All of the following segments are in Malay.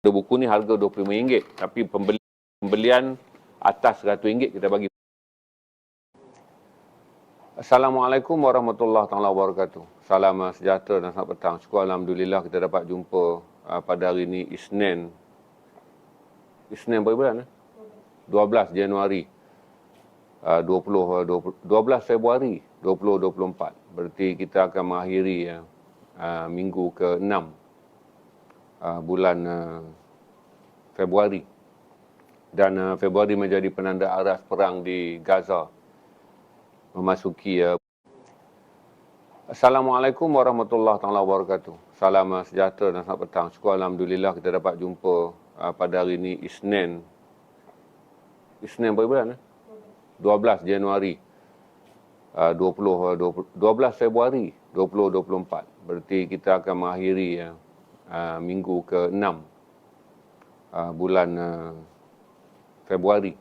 Buku ni harga RM25, tapi pembelian atas RM100 kita bagi. Assalamualaikum warahmatullahi wabarakatuh. Salam sejahtera dan selamat petang. Syukur Alhamdulillah kita dapat jumpa pada hari ini Isnin berapa bulan? 12 Januari 12 Februari 2024. Berarti kita akan mengakhiri minggu ke-6 bulan Februari. Dan Februari menjadi penanda aras perang di Gaza. Memasuki Assalamualaikum warahmatullahi wabarakatuh. Salam sejahtera dan selamat petang. Syukur Alhamdulillah kita dapat jumpa pada hari ini Isnin berapa bulan? 12 Januari 12 Februari 2024. Berarti kita akan mengakhiri minggu ke-6 bulan Februari.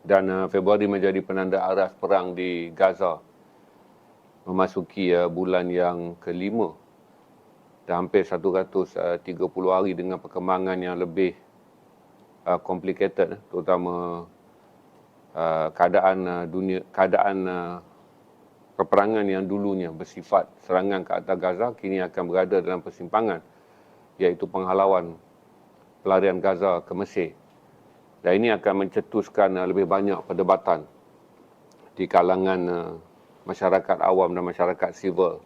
Dan Februari menjadi penanda aras perang di Gaza. Memasuki bulan yang ke-5 dan hampir 130 hari dengan perkembangan yang lebih complicated, terutama keadaan peperangan yang dulunya bersifat serangan ke atas Gaza kini akan berada dalam persimpangan, iaitu penghalauan pelarian Gaza ke Mesir. Dan ini akan mencetuskan lebih banyak perdebatan di kalangan masyarakat awam dan masyarakat sivil.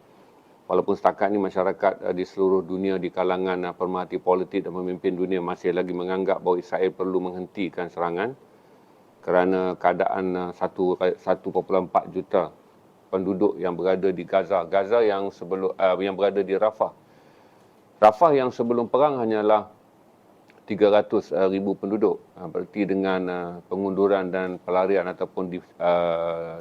Walaupun setakat ini masyarakat di seluruh dunia di kalangan pemerhati politik dan pemimpin dunia masih lagi menganggap bahawa Israel perlu menghentikan serangan kerana keadaan 1.4 juta penduduk yang berada di Gaza. Gaza yang berada di Rafah. Rafah yang sebelum perang hanyalah 300,000 penduduk. Berarti dengan pengunduran dan pelarian ataupun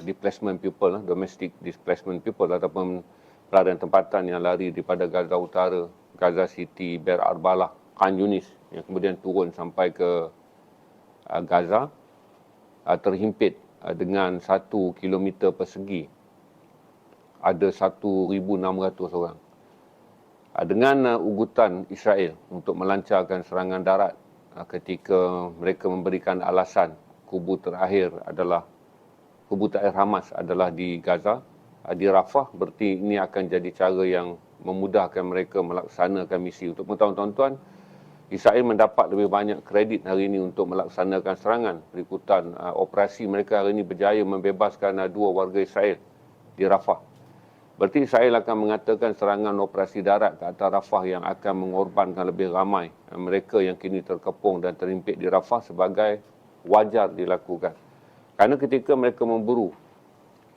displacement people, domestic displacement people ataupun pelarian tempatan yang lari daripada Gaza Utara, Gaza City, Beir Arbalah, Khan Yunis yang kemudian turun sampai ke Gaza terhimpit dengan 1 kilometer persegi. Ada 1,600 orang. Dengan ugutan Israel untuk melancarkan serangan darat ketika mereka memberikan alasan kubu terakhir Hamas adalah di Gaza, di Rafah. Berarti ini akan jadi cara yang memudahkan mereka melaksanakan misi. Untuk pengetahuan tuan-tuan, Israel mendapat lebih banyak kredit hari ini untuk melaksanakan serangan berikutan operasi mereka hari ini berjaya membebaskan 2 warga Israel di Rafah. Berarti Israel akan mengatakan serangan operasi darat ke atas Rafah yang akan mengorbankan lebih ramai mereka yang kini terkepung dan terimpit di Rafah sebagai wajar dilakukan. Kerana ketika mereka memburu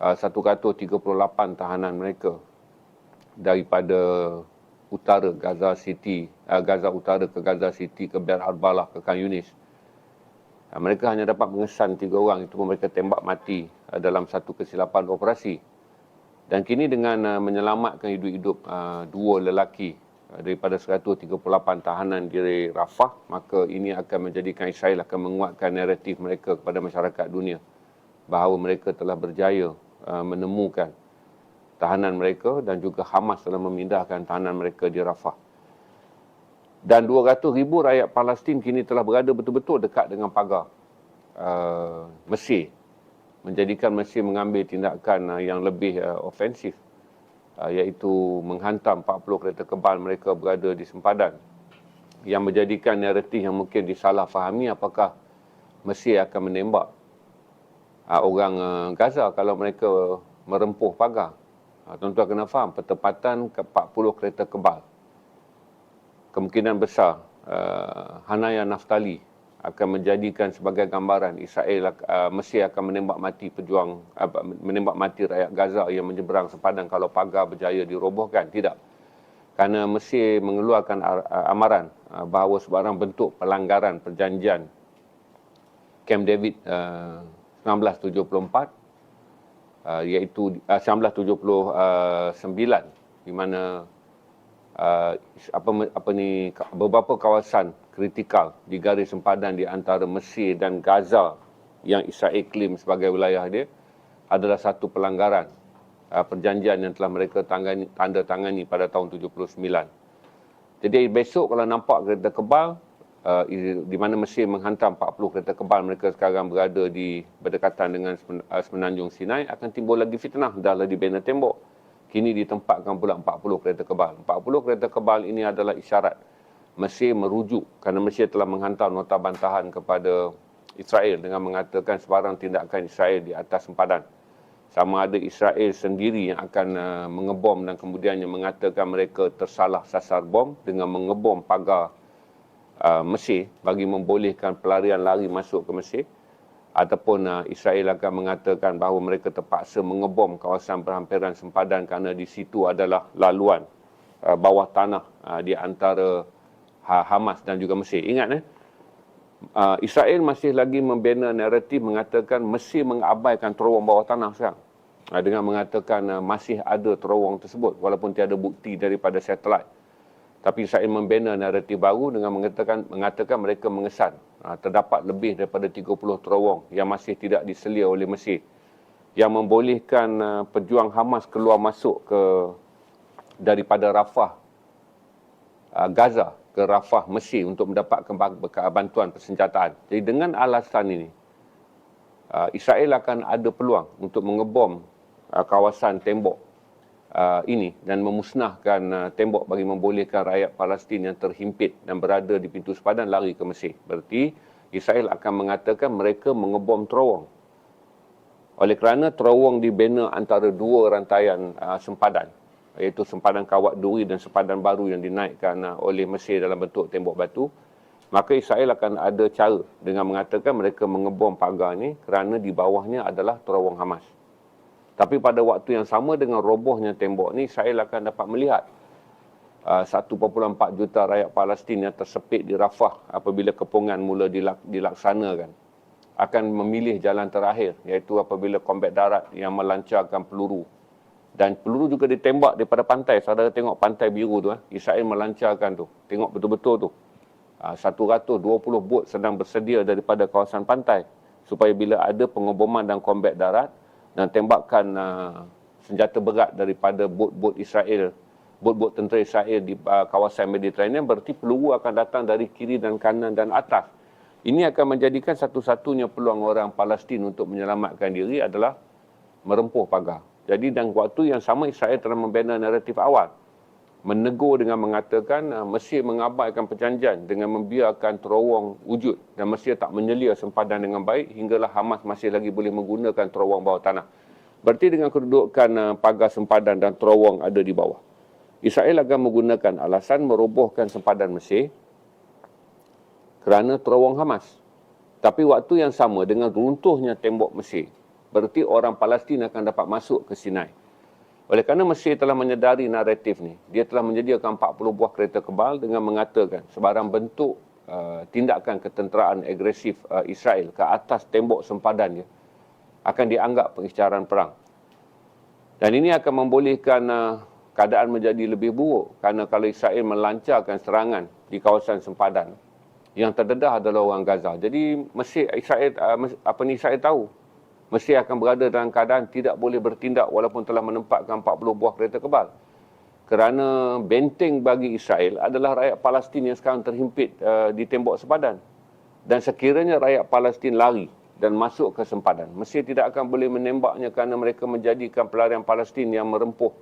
138 tahanan mereka daripada utara Gaza Utara ke Gaza City ke Beir Arbalah ke Khan Yunis, mereka hanya dapat mengesan 3 orang, itu pun mereka tembak mati dalam satu kesilapan operasi. Dan kini dengan menyelamatkan hidup-hidup 2 lelaki daripada 138 tahanan di Rafah, maka ini akan menjadikan Israel akan menguatkan naratif mereka kepada masyarakat dunia bahawa mereka telah berjaya menemukan tahanan mereka dan juga Hamas telah memindahkan tahanan mereka di Rafah. Dan 200,000 rakyat Palestin kini telah berada betul-betul dekat dengan pagar Mesir, menjadikan Mesir mengambil tindakan yang lebih ofensif, iaitu menghantam 40 kereta kebal mereka berada di sempadan, yang menjadikan naratif yang mungkin disalahfahami apakah Mesir akan menembak orang Gaza kalau mereka merempuh pagar. Tuan-tuan kena faham, pertempatan ke 40 kereta kebal. Kemungkinan besar Hanaya Naftali akan menjadikan sebagai gambaran Mesir akan menembak mati rakyat Gaza yang menyeberang sempadan kalau pagar berjaya dirobohkan. Tidak. Kerana Mesir mengeluarkan amaran bahawa sebarang bentuk pelanggaran perjanjian Camp David 1974 iaitu 1979 di mana beberapa kawasan kritikal di garis sempadan di antara Mesir dan Gaza yang Israel klaim sebagai wilayah dia adalah satu pelanggaran perjanjian yang telah mereka tanda tangani pada tahun 79. Jadi besok kalau nampak kereta kebal, di mana Mesir menghantam 40 kereta kebal mereka sekarang berada di berdekatan dengan semenanjung Sinai, akan timbul lagi fitnah. Dahlah dibina tembok, kini ditempatkan pula 40 kereta kebal. 40 kereta kebal ini adalah isyarat Mesir merujuk kerana Mesir telah menghantar nota bantahan kepada Israel dengan mengatakan sebarang tindakan Israel di atas sempadan. Sama ada Israel sendiri yang akan mengebom dan kemudiannya mengatakan mereka tersalah sasar bom dengan mengebom pagar Mesir bagi membolehkan pelarian lari masuk ke Mesir, ataupun Israel akan mengatakan bahawa mereka terpaksa mengebom kawasan berhampiran sempadan kerana di situ adalah laluan bawah tanah di antara Hamas dan juga Mesir. Ingat, Israel masih lagi membina naratif mengatakan Mesir mengabaikan terowong bawah tanah sekarang, dengan mengatakan masih ada terowong tersebut walaupun tiada bukti daripada satelit. Tapi Israel membina naratif baru dengan mengatakan mereka mengesan terdapat lebih daripada 30 terowong yang masih tidak diselia oleh Mesir, yang membolehkan pejuang Hamas keluar masuk daripada Rafah Gaza ke Rafah Mesir untuk mendapatkan bantuan persenjataan. Jadi dengan alasan ini, Israel akan ada peluang untuk mengebom kawasan tembok ini dan memusnahkan tembok bagi membolehkan rakyat Palestin yang terhimpit dan berada di pintu sepadan lari ke Mesir. Berarti Israel akan mengatakan mereka mengebom terowong. Oleh kerana terowong dibina antara dua rantaian sempadan, iaitu sempadan Kawat Duri dan sempadan baru yang dinaikkan oleh Mesir dalam bentuk tembok batu, maka Israel akan ada cara dengan mengatakan mereka mengebom pagar ini kerana di bawahnya adalah terowong Hamas. Tapi pada waktu yang sama dengan robohnya tembok ni, Israel akan dapat melihat 1.4 juta rakyat Palestin yang tersepit di Rafah apabila kepungan mula dilaksanakan akan memilih jalan terakhir, iaitu apabila kombat darat yang melancarkan peluru. Dan peluru juga ditembak daripada pantai. Saudara tengok pantai biru tu, Israel melancarkan tu. Tengok betul-betul tu. 120 bot sedang bersedia daripada kawasan pantai supaya bila ada pengeboman dan kombat darat dan tembakan senjata berat daripada bot-bot Israel, bot-bot tentera Israel di kawasan Mediterranean, berarti peluru akan datang dari kiri dan kanan dan atas. Ini akan menjadikan satu-satunya peluang orang Palestin untuk menyelamatkan diri adalah merempuh pagar. Jadi dalam waktu yang sama Israel telah membina naratif awal, menegur dengan mengatakan Mesir mengabaikan perjanjian dengan membiarkan terowong wujud dan Mesir tak menyelia sempadan dengan baik hinggalah Hamas masih lagi boleh menggunakan terowong bawah tanah. Berarti dengan kedudukan pagar sempadan dan terowong ada di bawah, Israel akan menggunakan alasan merobohkan sempadan Mesir kerana terowong Hamas. Tapi waktu yang sama dengan runtuhnya tembok Mesir, berarti orang Palestin akan dapat masuk ke Sinai. Oleh kerana Mesir telah menyedari naratif ni, dia telah menyediakan 40 buah kereta kebal dengan mengatakan sebarang bentuk tindakan ketenteraan agresif Israel ke atas tembok sempadan dia akan dianggap pengisytiharan perang. Dan ini akan membolehkan keadaan menjadi lebih buruk kerana kalau Israel melancarkan serangan di kawasan sempadan, yang terdedah adalah orang Gaza. Jadi Israel tahu Mesir akan berada dalam keadaan tidak boleh bertindak walaupun telah menempatkan 40 buah kereta kebal. Kerana benteng bagi Israel adalah rakyat Palestin yang sekarang terhimpit di tembok sempadan. Dan sekiranya rakyat Palestin lari dan masuk ke sempadan, Mesir tidak akan boleh menembaknya kerana mereka menjadikan pelarian Palestin yang merempuh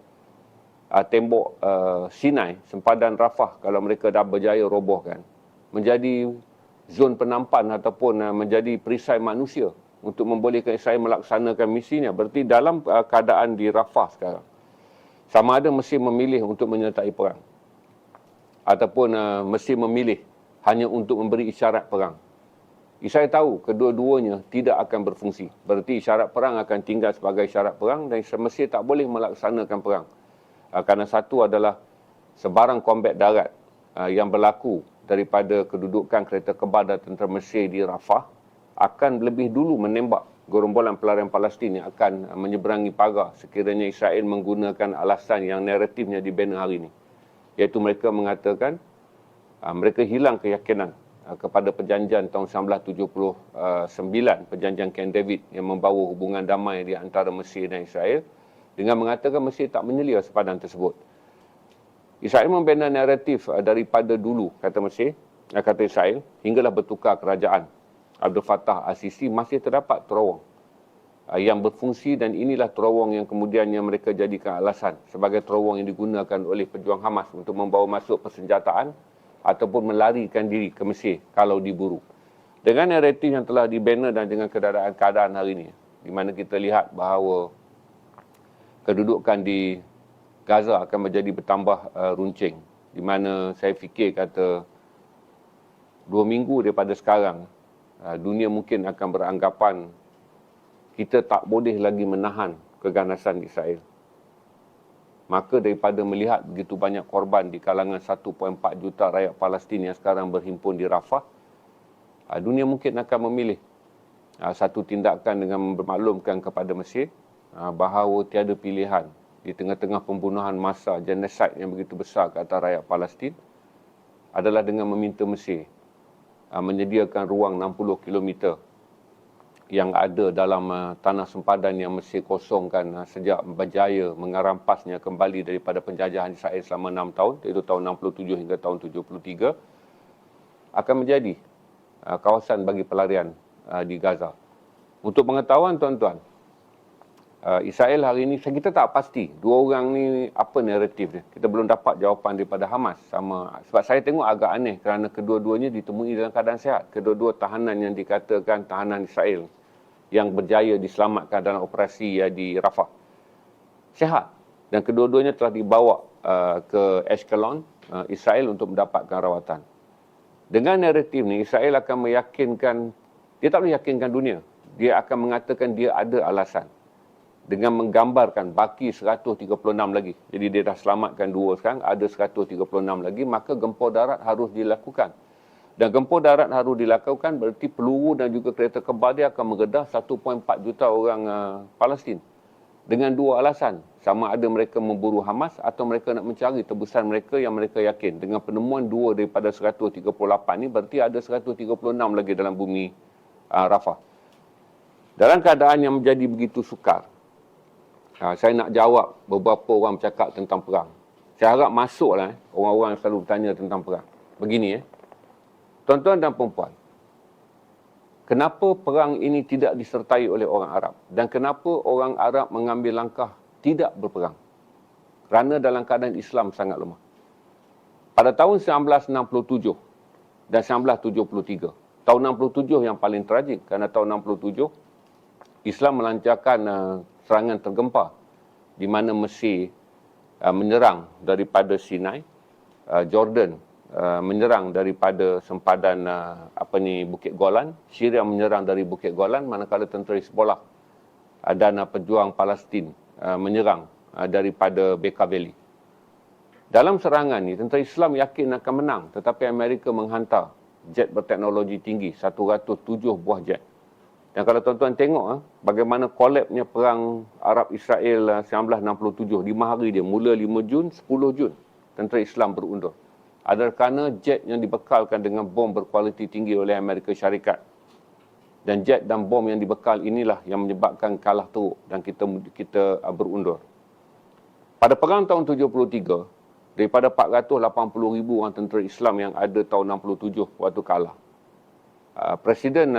tembok Sinai, sempadan Rafah, kalau mereka dah berjaya robohkan, menjadi zon penampan ataupun menjadi perisai manusia untuk membolehkan Israel melaksanakan misinya. Berarti dalam keadaan di Rafah sekarang, sama ada Mesir memilih untuk menyertai perang ataupun Mesir memilih hanya untuk memberi isyarat perang. Israel tahu kedua-duanya tidak akan berfungsi. Berarti isyarat perang akan tinggal sebagai isyarat perang dan Mesir tak boleh melaksanakan perang. Kerana satu adalah sebarang kombat darat yang berlaku daripada kedudukan kereta kebal dan tentera Mesir di Rafah akan lebih dulu menembak gerombolan pelarian Palestin yang akan menyeberangi pagar sekiranya Israel menggunakan alasan yang naratifnya dibina hari ini. Iaitu mereka mengatakan mereka hilang keyakinan kepada perjanjian tahun 1979, perjanjian Camp David yang membawa hubungan damai di antara Mesir dan Israel, dengan mengatakan Mesir tak menyelia sempadan tersebut. Israel membina naratif daripada dulu, kata Mesir, kata Israel, hinggalah bertukar kerajaan Abdul Fattah al-Sisi, masih terdapat terowong yang berfungsi, dan inilah terowong yang kemudiannya mereka jadikan alasan sebagai terowong yang digunakan oleh pejuang Hamas untuk membawa masuk persenjataan ataupun melarikan diri ke Mesir kalau diburu. Dengan naratif yang telah dibina dan dengan keadaan hari ini, di mana kita lihat bahawa kedudukan di Gaza akan menjadi bertambah runcing, di mana saya fikir kata 2 minggu daripada sekarang, dunia mungkin akan beranggapan kita tak boleh lagi menahan keganasan Israel. Maka daripada melihat begitu banyak korban di kalangan 1.4 juta rakyat Palestin yang sekarang berhimpun di Rafah, dunia mungkin akan memilih satu tindakan dengan bermaklumkan kepada Mesir bahawa tiada pilihan di tengah-tengah pembunuhan massa genosid yang begitu besar ke atas rakyat Palestin adalah dengan meminta Mesir menyediakan ruang 60 km yang ada dalam tanah sempadan yang Mesir kosongkan sejak berjaya mengarampasnya kembali daripada penjajahan Israel selama 6 tahun, iaitu tahun 67 hingga tahun 73, akan menjadi kawasan bagi pelarian di Gaza. Untuk pengetahuan tuan-tuan, Israel hari ini, kita tak pasti dua orang ni apa naratif dia. Kita belum dapat jawapan daripada Hamas. Sebab saya tengok agak aneh kerana kedua-duanya ditemui dalam keadaan sihat. Kedua-dua tahanan yang dikatakan tahanan Israel yang berjaya diselamatkan dalam operasi di Rafah sihat. Dan kedua-duanya telah dibawa ke Ashkelon, Israel untuk mendapatkan rawatan. Dengan naratif ni, Israel akan meyakinkan, dia tak boleh yakinkan dunia. Dia akan mengatakan dia ada alasan. Dengan menggambarkan baki 136 lagi. Jadi dia dah selamatkan 2 sekarang, ada 136 lagi, maka gempur darat harus dilakukan. Dan gempur darat harus dilakukan berarti peluru dan juga kereta kebal dia akan mengedah 1.4 juta orang Palestin. Dengan 2 alasan. Sama ada mereka memburu Hamas atau mereka nak mencari tebusan mereka yang mereka yakin. Dengan penemuan 2 daripada 138 ni, berarti ada 136 lagi dalam bumi Rafah. Dalam keadaan yang menjadi begitu sukar, saya nak jawab beberapa orang bercakap tentang perang. Saya harap masuklah orang-orang yang selalu bertanya tentang perang. Begini tuan-tuan dan puan-puan, kenapa perang ini tidak disertai oleh orang Arab? Dan kenapa orang Arab mengambil langkah tidak berperang? Kerana dalam keadaan Islam sangat lemah. Pada tahun 1967 dan 1973, tahun 67 yang paling tragik, kerana tahun 67 Islam melancarkan serangan tergempar di mana Mesir menyerang daripada Sinai, Jordan menyerang daripada sempadan Bukit Golan, Syria menyerang dari Bukit Golan, manakala tentera Hezbollah dan pejuang Palestin menyerang daripada Bekaa Valley. Dalam serangan ini, tentera Islam yakin akan menang, tetapi Amerika menghantar jet berteknologi tinggi, 107 buah jet. Dan kalau tuan-tuan tengok bagaimana kolapsnya perang Arab-Israel 1967, 5 hari dia, mula 5 Jun, 10 Jun, tentera Islam berundur. Adalah kerana jet yang dibekalkan dengan bom berkualiti tinggi oleh Amerika Syarikat. Dan jet dan bom yang dibekal inilah yang menyebabkan kalah teruk dan kita berundur. Pada perang tahun 73, daripada 480,000 orang tentera Islam yang ada tahun 67 waktu kalah, Presiden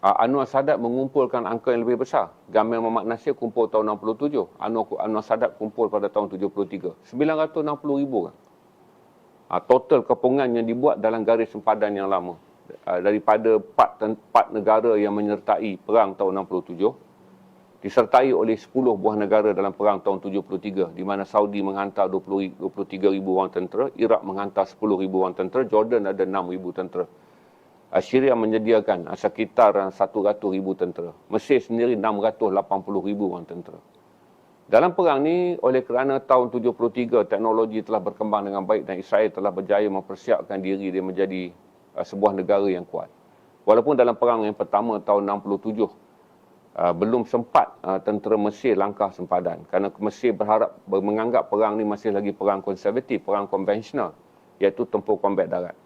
Anwar Sadat mengumpulkan angka yang lebih besar. Gamal Muhammad Nasir kumpul tahun 67. Anwar Sadat kumpul pada tahun 73. 960,000 orang. Total kepungan yang dibuat dalam garis sempadan yang lama. Daripada 4 negara yang menyertai perang tahun 67, disertai oleh 10 buah negara dalam perang tahun 73, di mana Saudi menghantar 23,000 orang tentera, Iraq menghantar 10,000 orang tentera, Jordan ada 6,000 tentera. Syria menyediakan sekitar 100,000 tentera. Mesir sendiri 680,000 orang tentera. Dalam perang ni, oleh kerana tahun 73 teknologi telah berkembang dengan baik dan Israel telah berjaya mempersiapkan diri dia menjadi sebuah negara yang kuat. Walaupun dalam perang yang pertama tahun 67 belum sempat tentera Mesir langkah sempadan, kerana Mesir menganggap perang ni masih lagi perang konservatif, perang konvensional, iaitu tempur kombat darat.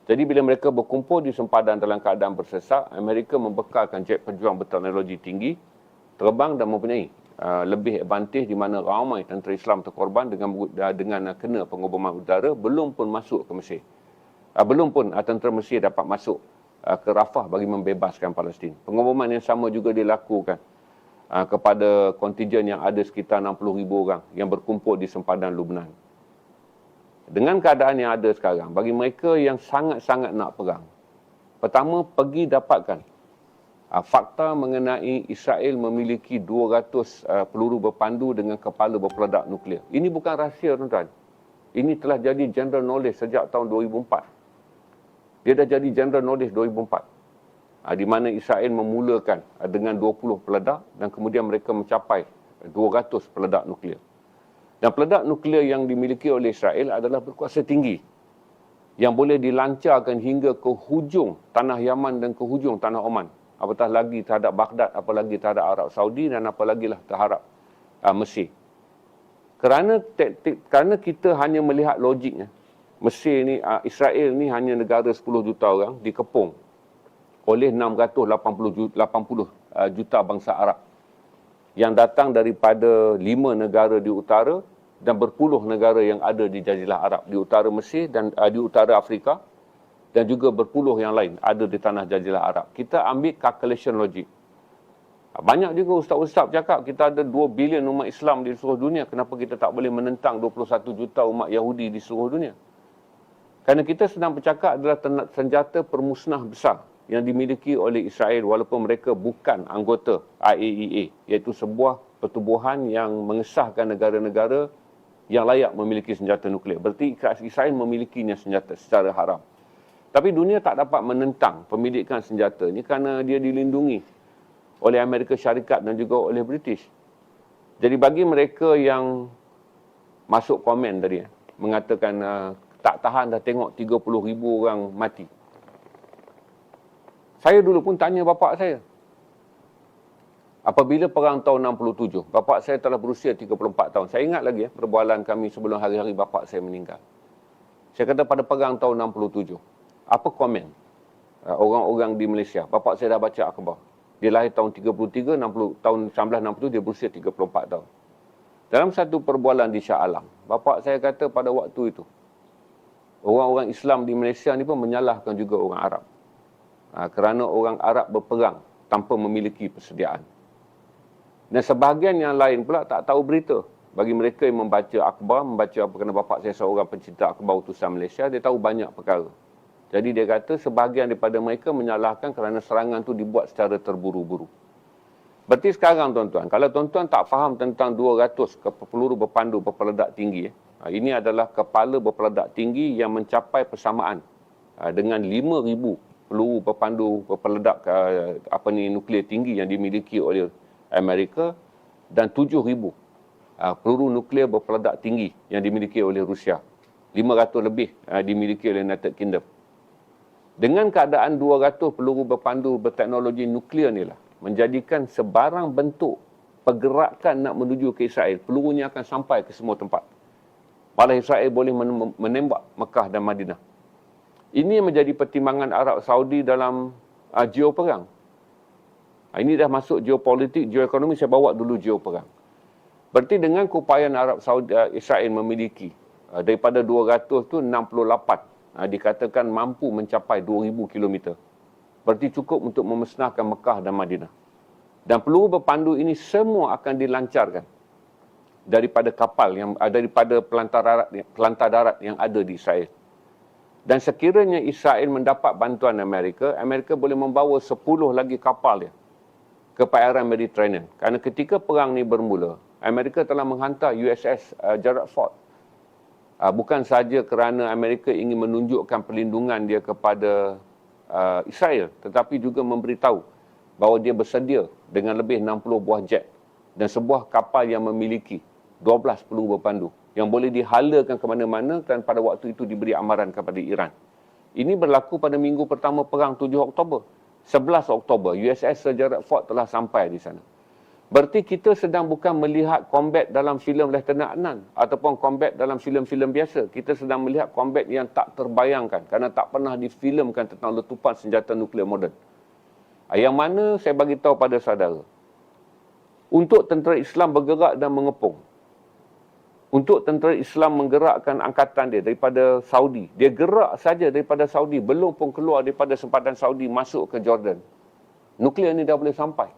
Jadi bila mereka berkumpul di sempadan dalam keadaan bersesak, Amerika membekalkan jet pejuang berteknologi tinggi, terbang dan mempunyai lebih advantage di mana ramai tentera Islam terkorban dengan kena pengoboman udara, belum pun masuk ke Mesir. Belum pun tentera Mesir dapat masuk ke Rafah bagi membebaskan Palestin. Pengumuman yang sama juga dilakukan kepada kontingen yang ada sekitar 60,000 orang yang berkumpul di sempadan Lubnan. Dengan keadaan yang ada sekarang, bagi mereka yang sangat-sangat nak perang, pertama, pergi dapatkan fakta mengenai Israel memiliki 200 peluru berpandu dengan kepala berpeledak nuklear. Ini bukan rahsia, tuan-tuan. Ini telah jadi general knowledge sejak tahun 2004. Dia dah jadi general knowledge 2004. Di mana Israel memulakan dengan 20 peledak dan kemudian mereka mencapai 200 peledak nuklear. Dan peledak nuklear yang dimiliki oleh Israel adalah berkuasa tinggi yang boleh dilancarkan hingga ke hujung tanah Yaman dan ke hujung tanah Oman. Apatah lagi terhadap Baghdad, apalagi terhadap Arab Saudi dan apalagi lah terhadap Mesir. Kerana kita hanya melihat logiknya, Mesir ni, Israel ni hanya negara 10 juta orang dikepung oleh 680 juta bangsa Arab yang datang daripada 5 negara di utara dan berpuluh negara yang ada di Jazirah Arab, di utara Mesir dan di utara Afrika, dan juga berpuluh yang lain ada di tanah Jazirah Arab. Kita ambil calculation logik. Banyak juga ustaz-ustaz cakap kita ada 2 bilion umat Islam di seluruh dunia. Kenapa kita tak boleh menentang 21 juta umat Yahudi di seluruh dunia? Kerana kita sedang bercakap adalah senjata permusnah besar yang dimiliki oleh Israel walaupun mereka bukan anggota IAEA, iaitu sebuah pertubuhan yang mengesahkan negara-negara yang layak memiliki senjata nuklear. Berarti Israel memilikinya senjata secara haram. Tapi dunia tak dapat menentang pemilikan senjata ini kerana dia dilindungi oleh Amerika Syarikat dan juga oleh British. Jadi bagi mereka yang masuk komen tadi, mengatakan tak tahan dah tengok 30,000 orang mati. Saya dulu pun tanya bapa saya. Apabila perang tahun 67, bapa saya telah berusia 34 tahun. Saya ingat lagi perbualan kami sebelum hari-hari bapa saya meninggal. Saya kata pada perang tahun 67, apa komen orang-orang di Malaysia? Bapa saya dah baca akhbar. Dia lahir tahun 33, tahun 1960 dia berusia 34 tahun. Dalam satu perbualan di Shah Alam, bapa saya kata pada waktu itu, orang-orang Islam di Malaysia ni pun menyalahkan juga orang Arab. Kerana orang Arab berperang tanpa memiliki persediaan. Dan sebahagian yang lain pula tak tahu berita. Bagi mereka yang membaca akhbar, membaca apa, kerana bapa saya seorang pencinta akhbar utusan Malaysia, dia tahu banyak perkara. Jadi dia kata sebahagian daripada mereka menyalahkan kerana serangan tu dibuat secara terburu-buru. Berarti sekarang tuan-tuan, kalau tuan-tuan tak faham tentang 200 peluru berpandu berpeledak tinggi, ini adalah kepala berpeledak tinggi yang mencapai persamaan dengan 5,000 peluru berpandu berpeledak nuklear tinggi yang dimiliki oleh Amerika dan 7,000 peluru nuklear berpeledak tinggi yang dimiliki oleh Rusia. 500 lebih dimiliki oleh United Kingdom. Dengan keadaan 200 peluru berpandu berteknologi nuklear inilah menjadikan sebarang bentuk pergerakan nak menuju ke Israel, pelurunya akan sampai ke semua tempat. Malah Israel boleh menembak Mekah dan Madinah. Ini menjadi pertimbangan Arab Saudi dalam geoperang. Ini dah masuk geopolitik, geoekonomi, saya bawa dulu geoperang. Berarti dengan keupayaan Arab Saudi, Israel memiliki daripada 200 tu 68 dikatakan mampu mencapai 2,000 km. Berarti cukup untuk memusnahkan Mekah dan Madinah. Dan peluru berpandu ini semua akan dilancarkan daripada kapal yang daripada pelantar darat yang ada di Israel. Dan sekiranya Israel mendapat bantuan Amerika, Amerika boleh membawa 10 lagi kapal dia ke perairan Mediterranean. Kerana ketika perang ni bermula, Amerika telah menghantar USS Gerald Ford. Bukan sahaja kerana Amerika ingin menunjukkan perlindungan dia kepada Israel, tetapi juga memberitahu bahawa dia bersedia dengan lebih 60 buah jet dan sebuah kapal yang memiliki 12 peluru berpandu yang boleh dihalakan ke mana-mana dan pada waktu itu diberi amaran kepada Iran. Ini berlaku pada minggu pertama perang 7 Oktober. 11 Oktober, USS Gerald Ford telah sampai di sana. Berarti kita sedang bukan melihat combat dalam filem Lieutenant Adnan ataupun combat dalam filem-filem biasa. Kita sedang melihat combat yang tak terbayangkan kerana tak pernah difilmkan tentang letupan senjata nuklear moden. Yang mana saya bagi tahu pada saudara, untuk tentera Islam bergerak dan mengepung, untuk tentera Islam menggerakkan angkatan dia daripada Saudi. Dia gerak saja daripada Saudi, belum pun keluar daripada sempadan Saudi masuk ke Jordan. Nuklear ni dah boleh sampai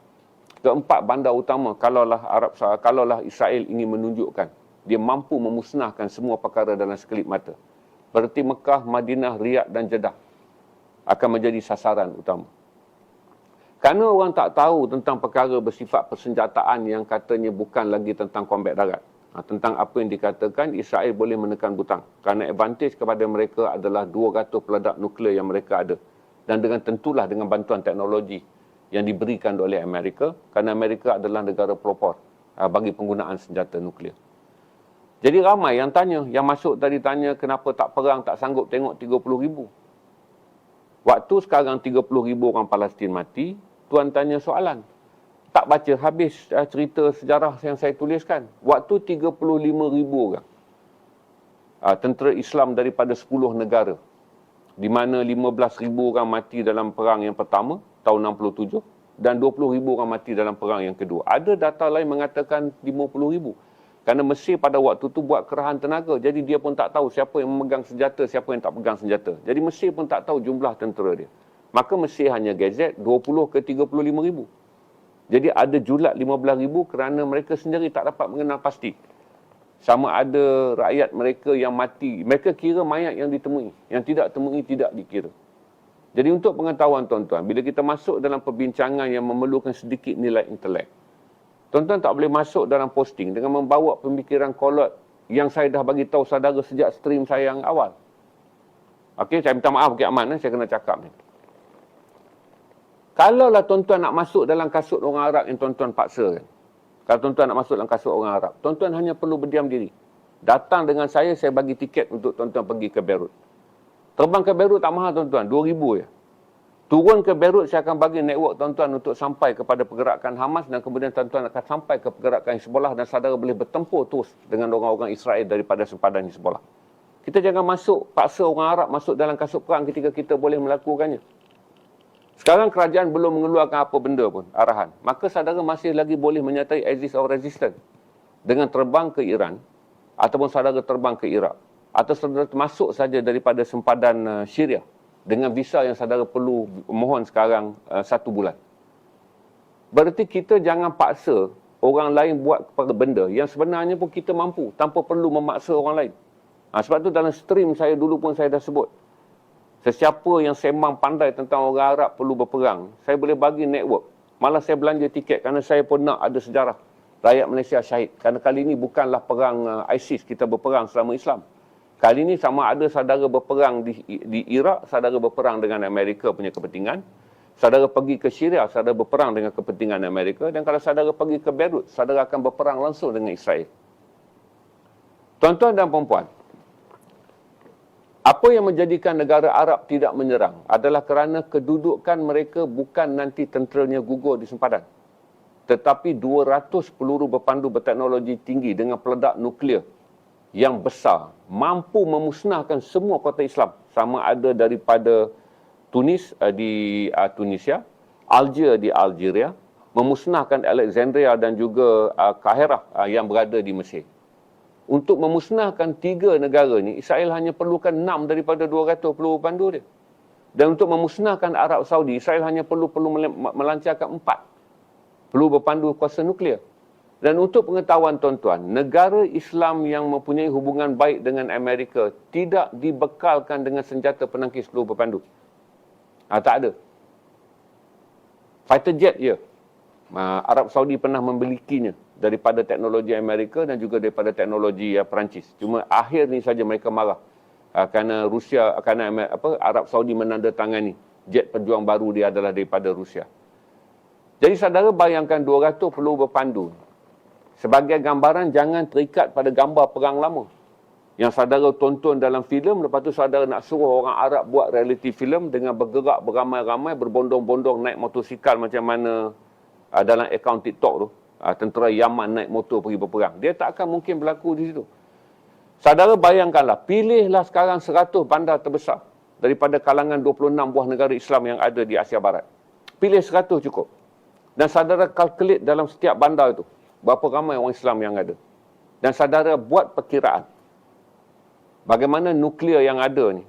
ke 4 bandar utama kalaulah Israel ingin menunjukkan dia mampu memusnahkan semua perkara dalam sekelip mata. Berarti Mekah, Madinah, Riyadh dan Jeddah akan menjadi sasaran utama. Kerana orang tak tahu tentang perkara bersifat persenjataan yang katanya bukan lagi tentang kombat darat. Tentang apa yang dikatakan Israel boleh menekan butang. Kerana advantage kepada mereka adalah 200 peledak nuklear yang mereka ada. Dan dengan tentulah dengan bantuan teknologi yang diberikan oleh Amerika. Kerana Amerika adalah negara pelopor bagi penggunaan senjata nuklear. Jadi ramai yang tanya, yang masuk tadi tanya kenapa tak perang, tak sanggup tengok 30,000. Waktu sekarang 30,000 orang Palestin mati, Tuan tanya soalan. Tak baca habis cerita sejarah yang saya tuliskan. Waktu 35,000 orang. Tentera Islam daripada 10 negara. Di mana 15,000 orang mati dalam perang yang pertama, tahun 67. Dan 20,000 orang mati dalam perang yang kedua. Ada data lain mengatakan 50,000. Kerana Mesir pada waktu tu buat kerahan tenaga. Jadi dia pun tak tahu siapa yang memegang senjata, siapa yang tak pegang senjata. Jadi Mesir pun tak tahu jumlah tentera dia. Maka Mesir hanya gazet 20 ke 35,000. Jadi ada julat 15,000 kerana mereka sendiri tak dapat mengenal pasti. Sama ada rakyat mereka yang mati. Mereka kira mayat yang ditemui. Yang tidak temui tidak dikira. Jadi untuk pengetahuan tuan-tuan, bila kita masuk dalam perbincangan yang memerlukan sedikit nilai intelek, tuan-tuan tak boleh masuk dalam posting dengan membawa pemikiran kolot yang saya dah bagi tahu saudara sejak stream saya yang awal. Okey, saya minta maaf Bukit Aman, saya kena cakap ni. Kalaulah tuan-tuan nak masuk dalam kasut orang Arab yang tuan-tuan paksa kan. Kalau tuan-tuan nak masuk dalam kasut orang Arab, tuan-tuan hanya perlu berdiam diri. Datang dengan saya bagi tiket untuk tuan-tuan pergi ke Beirut. Terbang ke Beirut tak mahal tuan-tuan, 2,000 je. Turun ke Beirut, saya akan bagi network tuan-tuan untuk sampai kepada pergerakan Hamas dan kemudian tuan-tuan akan sampai ke pergerakan Hizbollah dan saudara boleh bertempur terus dengan orang-orang Israel daripada sempadan Hizbollah. Kita jangan paksa orang Arab masuk dalam kasut perang ketika kita boleh melakukannya. Sekarang kerajaan belum mengeluarkan apa benda pun, arahan. Maka saudara masih lagi boleh menyertai axis of resistance dengan terbang ke Iran ataupun saudara terbang ke Iraq. Atau saudara masuk saja daripada sempadan Syria dengan visa yang saudara perlu mohon sekarang 1 bulan. Berarti kita jangan paksa orang lain buat benda yang sebenarnya pun kita mampu tanpa perlu memaksa orang lain. Sebab tu dalam stream saya dulu pun saya dah sebut. Sesiapa yang sembang pandai tentang orang Arab perlu berperang, saya boleh bagi network. Malah saya belanja tiket kerana saya pun nak ada sejarah rakyat Malaysia syahid. Kerana kali ini bukanlah perang ISIS, kita berperang selama Islam. Kali ini sama ada saudara berperang di Iraq, saudara berperang dengan Amerika punya kepentingan. Saudara pergi ke Syria, saudara berperang dengan kepentingan Amerika. Dan kalau saudara pergi ke Beirut, saudara akan berperang langsung dengan Israel. Tuan-tuan dan perempuan, apa yang menjadikan negara Arab tidak menyerang adalah kerana kedudukan mereka bukan nanti tenteranya gugur di sempadan. Tetapi 200 peluru berpandu berteknologi tinggi dengan peledak nuklear yang besar mampu memusnahkan semua kota Islam. Sama ada daripada Tunis di Tunisia, Alger di Algeria, memusnahkan Alexandria dan juga Kahirah yang berada di Mesir. Untuk memusnahkan 3 negara ni, Israel hanya perlukan 6 daripada 200 peluru pandu dia. Dan untuk memusnahkan Arab Saudi, Israel hanya perlu melancarkan 4 peluru berpandu kuasa nuklear. Dan untuk pengetahuan tuan-tuan, negara Islam yang mempunyai hubungan baik dengan Amerika tidak dibekalkan dengan senjata penangkis peluru berpandu. Tak ada. Fighter jet je. Arab Saudi pernah memilikinya daripada teknologi Amerika dan juga daripada teknologi Perancis. Cuma akhir ni saja mereka marah kerana Arab Saudi menandatangani jet pejuang baru dia adalah daripada Rusia. Jadi saudara bayangkan 200 peluru berpandu. Sebagai gambaran, jangan terikat pada gambar perang lama yang saudara tonton dalam filem, lepas tu saudara nak suruh orang Arab buat reality filem dengan bergerak beramai-ramai, berbondong-bondong naik motosikal macam mana dalam akaun TikTok tu. Tentera Yaman naik motor pergi berperang. Dia tak akan mungkin berlaku di situ. Saudara bayangkanlah, pilihlah sekarang 100 bandar terbesar daripada kalangan 26 buah negara Islam yang ada di Asia Barat. Pilih 100 cukup. Dan saudara calculate dalam setiap bandar itu, berapa ramai orang Islam yang ada. Dan saudara buat perkiraan. Bagaimana nuklear yang ada ni,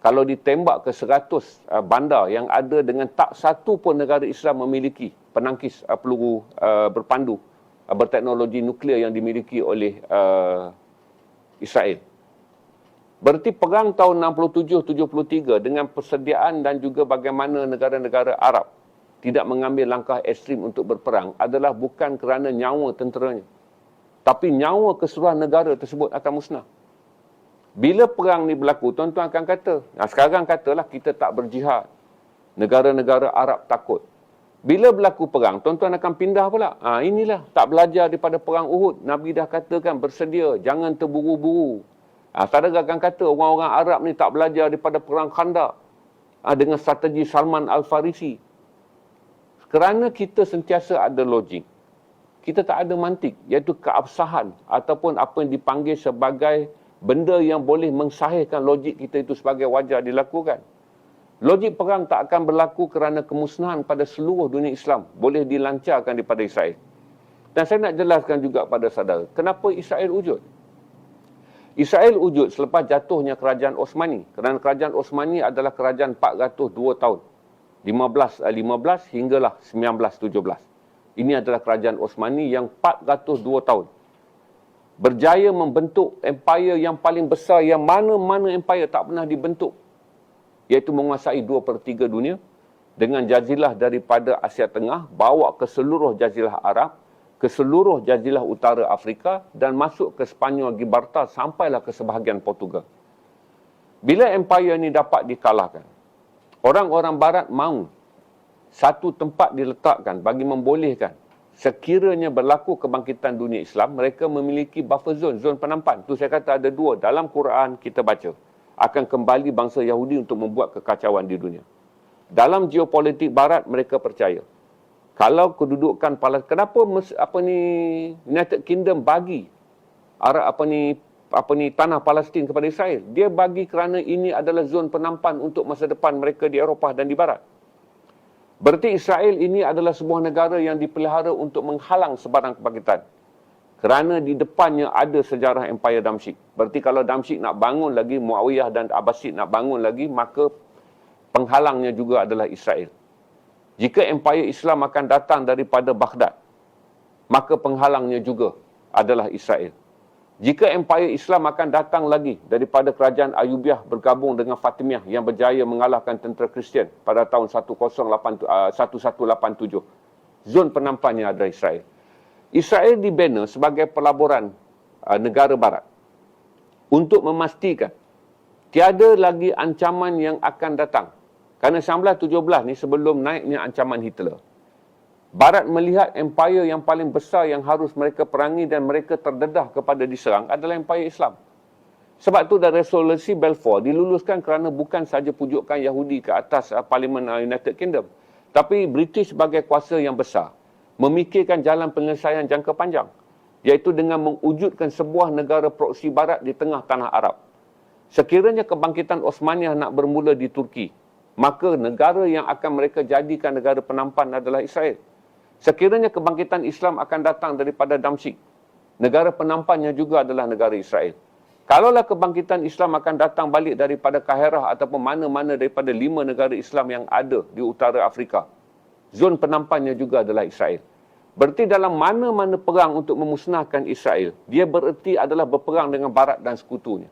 kalau ditembak ke 100 bandar yang ada dengan tak satu pun negara Islam memiliki penangkis peluru berpandu berteknologi nuklear yang dimiliki oleh Israel. Berarti perang tahun 67-73 dengan persediaan dan juga bagaimana negara-negara Arab tidak mengambil langkah ekstrim untuk berperang adalah bukan kerana nyawa tenteranya, tapi nyawa keseluruhan negara tersebut akan musnah. Bila perang ni berlaku, tuan-tuan akan kata, sekarang katalah kita tak berjihad. Negara-negara Arab takut. Bila berlaku perang, tuan-tuan akan pindah pula. Inilah, tak belajar daripada perang Uhud. Nabi dah katakan bersedia, jangan terburu-buru. Saudara akan kata, orang-orang Arab ni tak belajar daripada perang Khandaq. Dengan strategi Salman Al-Farisi. Kerana kita sentiasa ada logik. Kita tak ada mantik, iaitu keabsahan ataupun apa yang dipanggil sebagai benda yang boleh mensahihkan logik kita itu sebagai wajar dilakukan. Logik perang tak akan berlaku kerana kemusnahan pada seluruh dunia Islam boleh dilancarkan daripada Israel. Dan saya nak jelaskan juga pada saudara, kenapa Israel wujud? Israel wujud selepas jatuhnya kerajaan Osmani. Kerana kerajaan Osmani adalah kerajaan 402 tahun. 15 hinggalah 1917. Ini adalah kerajaan Osmani yang 402 tahun. Berjaya membentuk empire yang paling besar yang mana-mana empire tak pernah dibentuk. Iaitu menguasai 2/3 dunia dengan jazilah daripada Asia Tengah bawa ke seluruh jazilah Arab, ke seluruh jazilah utara Afrika dan masuk ke Sepanyol Gibraltar sampailah ke sebahagian Portugal. Bila empire ini dapat dikalahkan, orang-orang barat mahu satu tempat diletakkan bagi membolehkan sekiranya berlaku kebangkitan dunia Islam, mereka memiliki buffer zone, zon penampan. Tu saya kata ada dua. Dalam Quran kita baca, akan kembali bangsa Yahudi untuk membuat kekacauan di dunia. Dalam geopolitik barat mereka percaya, kalau kedudukan Palestin, kenapa United Kingdom bagi tanah Palestin kepada Israel? Dia bagi kerana ini adalah zon penampan untuk masa depan mereka di Eropah dan di barat. Berarti Israel ini adalah sebuah negara yang dipelihara untuk menghalang sebarang kebangkitan. Kerana di depannya ada sejarah Empire Damsyik. Berarti kalau Damsyik nak bangun lagi, Muawiyah dan Abbasid nak bangun lagi, maka penghalangnya juga adalah Israel. Jika Empire Islam akan datang daripada Baghdad, maka penghalangnya juga adalah Israel. Jika Empire Islam akan datang lagi daripada kerajaan Ayubiah bergabung dengan Fatimiyah yang berjaya mengalahkan tentera Kristian pada tahun 1187, zon penampannya adalah Israel. Israel dibina sebagai pelaburan negara barat untuk memastikan tiada lagi ancaman yang akan datang. Kerana 1917 ni sebelum naiknya ancaman Hitler, Barat melihat empire yang paling besar yang harus mereka perangi dan mereka terdedah kepada diserang adalah Empire Islam. Sebab tu dari resolusi Balfour diluluskan kerana bukan saja pujukan Yahudi ke atas Parlimen United Kingdom, tapi British sebagai kuasa yang besar memikirkan jalan penyelesaian jangka panjang, iaitu dengan mewujudkan sebuah negara proksi barat di tengah tanah Arab. Sekiranya kebangkitan Osmaniyah nak bermula di Turki, maka negara yang akan mereka jadikan negara penampan adalah Israel. Sekiranya kebangkitan Islam akan datang daripada Damsyik, negara penampannya juga adalah negara Israel. Kalaulah kebangkitan Islam akan datang balik daripada Kahirah ataupun mana-mana daripada 5 negara Islam yang ada di utara Afrika, zon penampannya juga adalah Israel. Berarti dalam mana-mana perang untuk memusnahkan Israel, dia bererti adalah berperang dengan Barat dan sekutunya.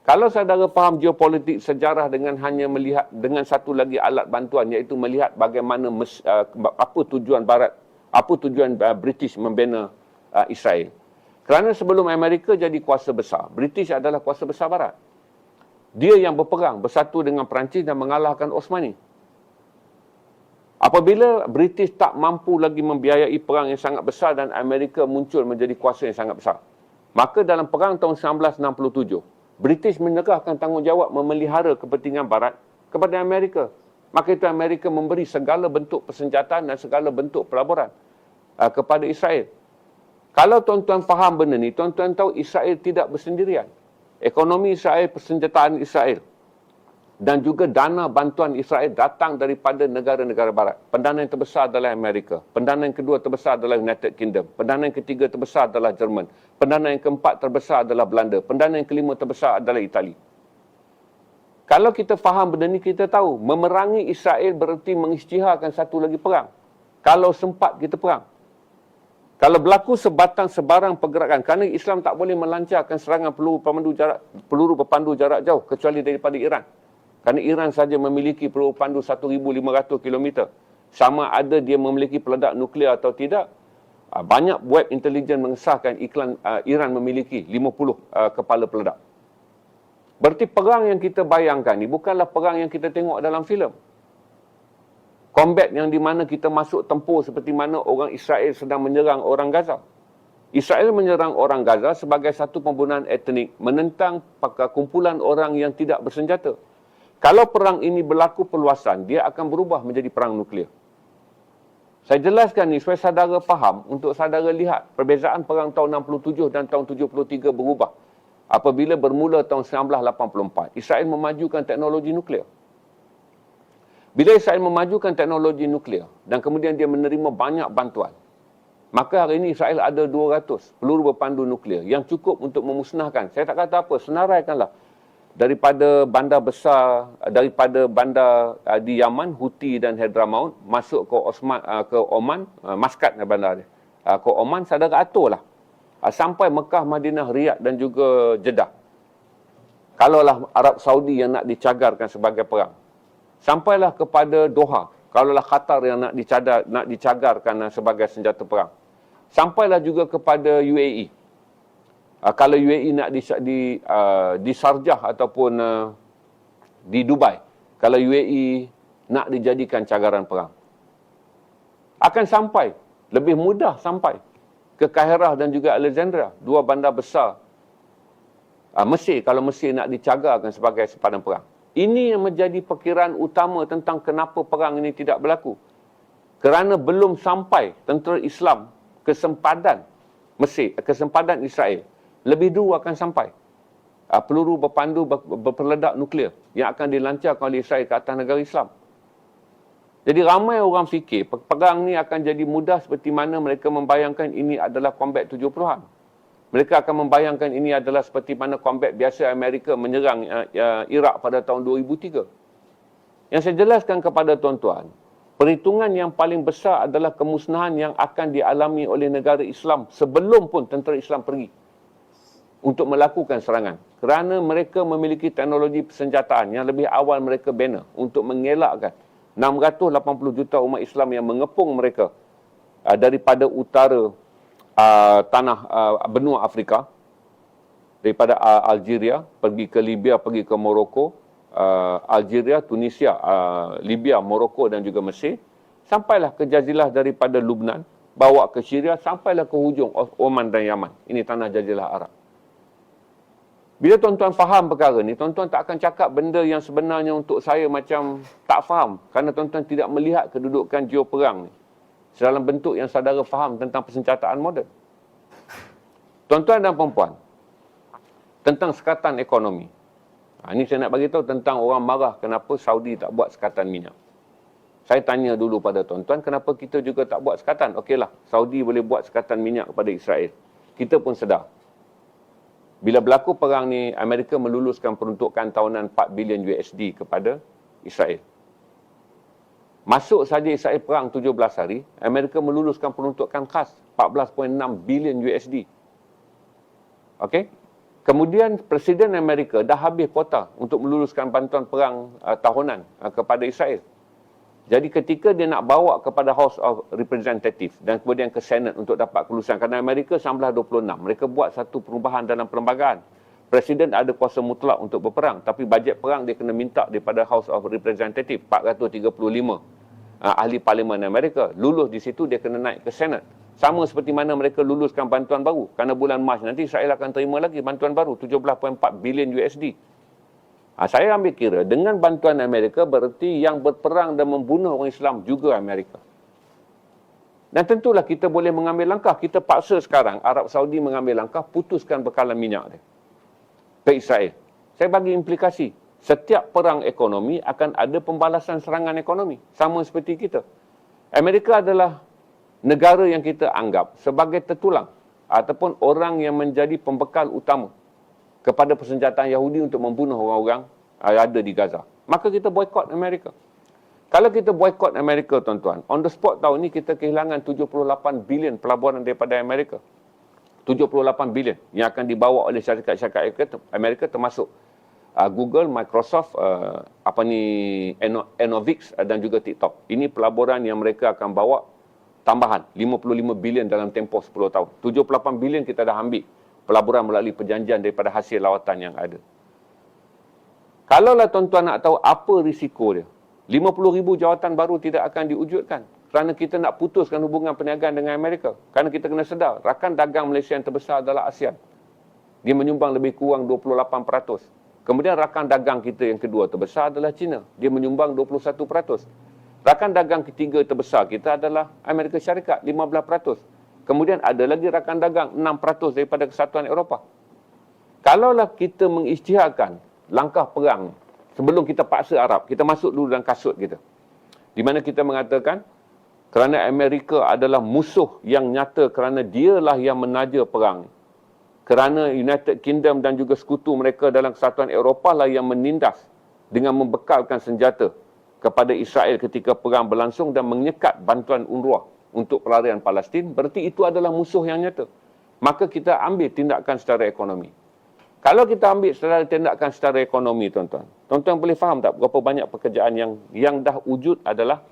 Kalau saudara faham geopolitik sejarah dengan hanya melihat dengan satu lagi alat bantuan, iaitu melihat bagaimana apa tujuan Barat, apa tujuan British membina Israel. Kerana sebelum Amerika jadi kuasa besar, British adalah kuasa besar Barat. Dia yang berperang bersatu dengan Perancis dan mengalahkan Osmani. Apabila British tak mampu lagi membiayai perang yang sangat besar dan Amerika muncul menjadi kuasa yang sangat besar, maka dalam perang tahun 1967, British menyerahkan tanggungjawab memelihara kepentingan Barat kepada Amerika. Maka itu Amerika memberi segala bentuk persenjataan dan segala bentuk pelaburan kepada Israel. Kalau tuan-tuan faham benda ni, tuan-tuan tahu Israel tidak bersendirian. Ekonomi Israel, persenjataan Israel dan juga dana bantuan Israel datang daripada negara-negara barat. Pendana yang terbesar adalah Amerika. Pendana yang kedua terbesar adalah United Kingdom. Pendana yang ketiga terbesar adalah Jerman. Pendana yang keempat terbesar adalah Belanda. Pendana yang kelima terbesar adalah Itali. Kalau kita faham benda ni, kita tahu memerangi Israel bererti mengisytiharkan satu lagi perang. Kalau sempat kita perang. Kalau berlaku sebarang pergerakan, kerana Islam tak boleh melancarkan serangan peluru berpandu jarak jauh kecuali daripada Iran. Kerana Iran saja memiliki peluru pandu 1,500 km. Sama ada dia memiliki peledak nuklear atau tidak. Banyak web intelijen mengesahkan Iran memiliki 50 kepala peledak. Berarti perang yang kita bayangkan ni bukanlah perang yang kita tengok dalam filem. Combat yang di mana kita masuk tempur seperti mana orang Israel sedang menyerang orang Gaza. Israel menyerang orang Gaza sebagai satu pembunuhan etnik menentang kumpulan orang yang tidak bersenjata. Kalau perang ini berlaku perluasan, dia akan berubah menjadi perang nuklear. Saya jelaskan ni supaya saudara faham, untuk saudara lihat perbezaan perang tahun 67 dan tahun 73 berubah. Apabila bermula tahun 1984, Israel memajukan teknologi nuklear. Bila Israel memajukan teknologi nuklear dan kemudian dia menerima banyak bantuan, maka hari ini Israel ada 200 peluru berpandu nuklear yang cukup untuk memusnahkan. Saya tak kata apa, senaraikanlah. Daripada bandar besar, daripada bandar di Yaman, Houthi dan Hadramaut, masuk ke Oman, Maskat bandar dia. Ke Oman, saudara aturlah. Sampai Mekah, Madinah, Riyadh dan juga Jeddah. Kalaulah Arab Saudi yang nak dicagarkan sebagai perang. Sampailah kepada Doha, kalaulah Qatar yang nak dicagarkan sebagai senjata perang. Sampailah juga kepada UAE. Kalau UAE nak di Sharjah ataupun di Dubai, kalau UAE nak dijadikan cagaran perang, akan sampai, lebih mudah sampai ke Kairah dan juga Alexandria, dua bandar besar Mesir, kalau Mesir nak dicagarkan sebagai sempadan perang. Ini yang menjadi perkiraan utama tentang kenapa perang ini tidak berlaku. Kerana belum sampai tentera Islam ke sempadan Mesir, ke sempadan Israel. Lebih dulu akan sampai peluru berpandu berpeledak nuklear yang akan dilancarkan oleh Israel ke atas negara Islam. Jadi ramai orang fikir perang ni akan jadi mudah seperti mana mereka membayangkan ini adalah combat 70-an. Mereka akan membayangkan ini adalah seperti mana combat biasa Amerika menyerang Iraq pada tahun 2003. Yang saya jelaskan kepada tuan-tuan, perhitungan yang paling besar adalah kemusnahan yang akan dialami oleh negara Islam sebelum pun tentera Islam pergi untuk melakukan serangan. Kerana mereka memiliki teknologi persenjataan yang lebih awal mereka bina untuk mengelakkan 680 juta umat Islam yang mengepung mereka daripada utara benua Afrika, daripada Algeria pergi ke Libya, pergi ke Morocco, Algeria, Tunisia, Libya, Morocco dan juga Mesir, sampailah ke Jazirah daripada Lubnan, bawa ke Syria, sampailah ke hujung Oman dan Yaman. Ini tanah Jazirah Arab. Bila tuan-tuan faham perkara ni, tuan-tuan tak akan cakap benda yang sebenarnya untuk saya macam tak faham, kerana tuan-tuan tidak melihat kedudukan geoperang ni dalam bentuk yang saudara faham tentang persenjataan moden. Tuan-tuan dan perempuan, tentang sekatan ekonomi. Ini saya nak bagi tahu tentang orang marah kenapa Saudi tak buat sekatan minyak. Saya tanya dulu pada tuan-tuan, kenapa kita juga tak buat sekatan? Okeylah, Saudi boleh buat sekatan minyak kepada Israel. Kita pun sedar. Bila berlaku perang ni, Amerika meluluskan peruntukan tahunan 4 bilion USD kepada Israel. Masuk saja Israel perang 17 hari, Amerika meluluskan peruntukan khas 14.6 bilion USD. Okey? Kemudian Presiden Amerika dah habis kuota untuk meluluskan bantuan perang tahunan kepada Israel. Jadi ketika dia nak bawa kepada House of Representatives dan kemudian ke Senate untuk dapat kelulusan, kerana Amerika 1926, mereka buat satu perubahan dalam perlembagaan. Presiden ada kuasa mutlak untuk berperang, tapi bajet perang dia kena minta daripada House of Representatives, 435 ahli parlimen Amerika. Lulus di situ, dia kena naik ke Senate. Sama seperti mana mereka luluskan bantuan baru. Kerana bulan Mac nanti Israel akan terima lagi bantuan baru, 17.4 bilion USD. Saya ambil kira, dengan bantuan Amerika bererti yang berperang dan membunuh orang Islam juga Amerika. Dan tentulah kita boleh mengambil langkah. Kita paksa sekarang Arab Saudi mengambil langkah, putuskan bekalan minyak dia ke Israel. Saya bagi implikasi. Setiap perang ekonomi akan ada pembalasan serangan ekonomi. Sama seperti kita. Amerika adalah negara yang kita anggap sebagai tertulang ataupun orang yang menjadi pembekal utama kepada persenjataan Yahudi untuk membunuh orang-orang yang ada di Gaza. Maka kita boykot Amerika. Kalau kita boykot Amerika, tuan-tuan, on the spot tahun ini kita kehilangan 78 bilion pelaburan daripada Amerika. 78 bilion yang akan dibawa oleh syarikat-syarikat Amerika termasuk Google, Microsoft, Enovix dan juga TikTok. Ini pelaburan yang mereka akan bawa tambahan 55 bilion dalam tempoh 10 tahun. 78 bilion kita dah ambil pelaburan melalui perjanjian daripada hasil lawatan yang ada. Kalaulah tuan-tuan nak tahu apa risiko dia, 50,000 jawatan baru tidak akan diwujudkan kerana kita nak putuskan hubungan perniagaan dengan Amerika. Kerana kita kena sedar, rakan dagang Malaysia yang terbesar adalah ASEAN. Dia menyumbang lebih kurang 28%. Kemudian rakan dagang kita yang kedua terbesar adalah China. Dia menyumbang 21%. Rakan dagang ketiga terbesar kita adalah Amerika Syarikat, 15%. Kemudian ada lagi rakan dagang 6% daripada Kesatuan Eropah. Kalaulah kita mengisytiharkan langkah perang sebelum kita paksa Arab, kita masuk dulu dalam kasut kita. Di mana kita mengatakan kerana Amerika adalah musuh yang nyata kerana dialah yang menaja perang. Kerana United Kingdom dan juga sekutu mereka dalam Kesatuan Eropah lah yang menindas dengan membekalkan senjata kepada Israel ketika perang berlangsung dan menyekat bantuan UNRWA untuk pelarian Palestin, berarti itu adalah musuh yang nyata. Maka kita ambil tindakan secara ekonomi. Kalau kita ambil tindakan secara ekonomi, tuan-tuan, tuan-tuan boleh faham tak berapa banyak pekerjaan yang dah wujud adalah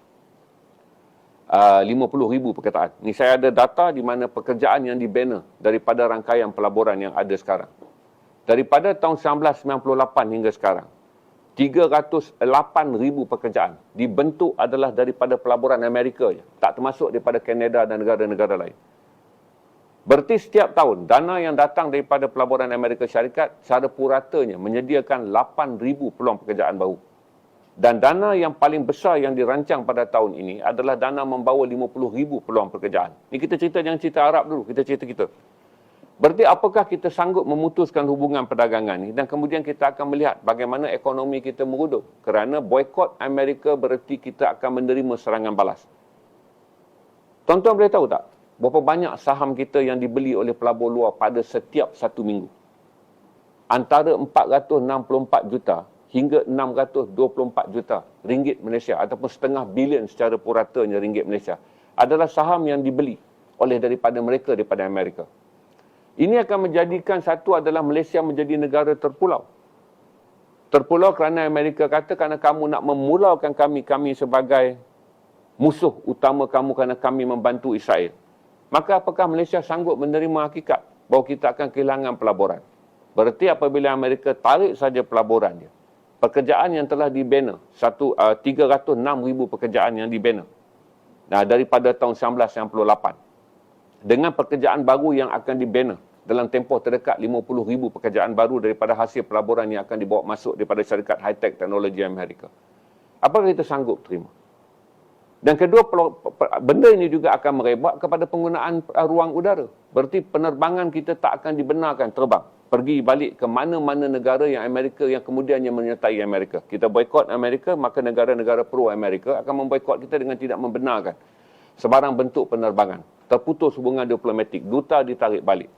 50,000 pekerjaan. Ni saya ada data di mana pekerjaan yang dibina daripada rangkaian pelaburan yang ada sekarang. Daripada tahun 1998 hingga sekarang, 308,000 pekerjaan dibentuk adalah daripada pelaburan Amerika je. Tak termasuk daripada Kanada dan negara-negara lain. Berarti setiap tahun, dana yang datang daripada pelaburan Amerika Syarikat secara puratanya menyediakan 8,000 peluang pekerjaan baru. Dan dana yang paling besar yang dirancang pada tahun ini adalah dana membawa 50,000 peluang pekerjaan. Ni kita cerita, jangan cerita Arab dulu, kita cerita kita. Berarti apakah kita sanggup memutuskan hubungan perdagangan ni dan kemudian kita akan melihat bagaimana ekonomi kita merudum. Kerana boykot Amerika berarti kita akan menerima serangan balas. Tuan-tuan boleh tahu tak berapa banyak saham kita yang dibeli oleh pelabur luar pada setiap satu minggu? Antara 464 juta hingga 624 juta ringgit Malaysia ataupun setengah bilion secara puratanya ringgit Malaysia adalah saham yang dibeli oleh daripada Amerika. Ini akan menjadikan satu adalah Malaysia menjadi negara terpulau. Terpulau kerana Amerika kata kerana kamu nak memulaukan kami sebagai musuh utama kamu kerana kami membantu Israel. Maka apakah Malaysia sanggup menerima hakikat bahawa kita akan kehilangan pelaburan? Berarti apabila Amerika tarik saja pelaburan dia, pekerjaan yang telah dibina, 306,000 pekerjaan yang dibina daripada tahun 1998. Dengan pekerjaan baru yang akan dibina dalam tempoh terdekat 50,000 pekerjaan baru daripada hasil pelaburan yang akan dibawa masuk daripada syarikat high-tech teknologi Amerika. Apakah kita sanggup terima? Dan kedua, benda ini juga akan merebak kepada penggunaan ruang udara. Berarti penerbangan kita tak akan dibenarkan terbang. Pergi balik ke mana-mana negara yang Amerika yang kemudiannya menyertai Amerika. Kita boykot Amerika, maka negara-negara pro-Amerika akan memboykot kita dengan tidak membenarkan sebarang bentuk penerbangan. Terputus hubungan diplomatik, duta ditarik balik.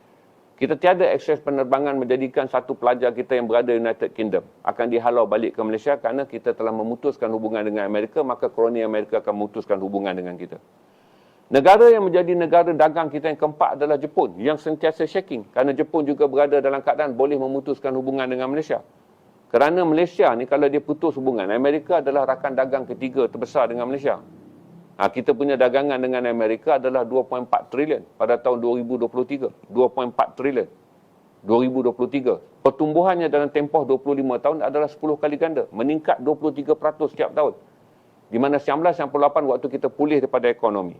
Kita tiada akses penerbangan menjadikan satu pelajar kita yang berada di United Kingdom akan dihalau balik ke Malaysia kerana kita telah memutuskan hubungan dengan Amerika, maka koloni Amerika akan memutuskan hubungan dengan kita. Negara yang menjadi negara dagang kita yang keempat adalah Jepun yang sentiasa shaking kerana Jepun juga berada dalam keadaan boleh memutuskan hubungan dengan Malaysia. Kerana Malaysia ni kalau dia putus hubungan, Amerika adalah rakan dagang ketiga terbesar dengan Malaysia. Kita punya dagangan dengan Amerika adalah 2.4 trilion pada tahun 2023. 2.4 trilion. 2023. Pertumbuhannya dalam tempoh 25 tahun adalah 10 kali ganda. Meningkat 23% setiap tahun. Di mana 1998 waktu kita pulih daripada ekonomi.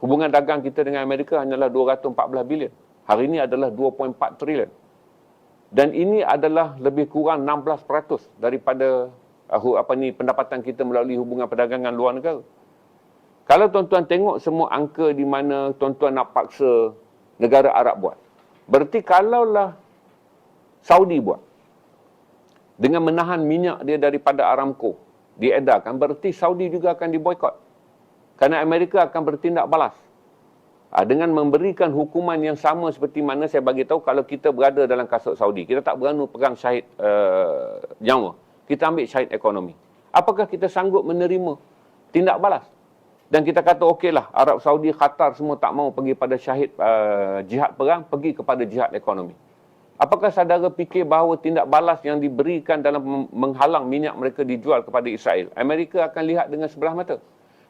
Hubungan dagang kita dengan Amerika hanyalah 214 bilion. Hari ini adalah 2.4 trilion. Dan ini adalah lebih kurang 16% daripada pendapatan kita melalui hubungan perdagangan luar negara. Kalau tuan-tuan tengok semua angka di mana tuan-tuan nak paksa negara Arab buat. Berarti kalaulah Saudi buat, dengan menahan minyak dia daripada Aramco diedarkan, berarti Saudi juga akan diboikot. Kerana Amerika akan bertindak balas. Dengan memberikan hukuman yang sama seperti mana saya bagi tahu kalau kita berada dalam kasut Saudi. Kita tak berani pegang syahid nyawa. Kita ambil syahid ekonomi. Apakah kita sanggup menerima tindak balas? Dan kita kata okeylah, Arab Saudi, Qatar semua tak mau pergi pada syahid jihad perang, pergi kepada jihad ekonomi. Apakah saudara fikir bahawa tindak balas yang diberikan dalam menghalang minyak mereka dijual kepada Israel, Amerika akan lihat dengan sebelah mata?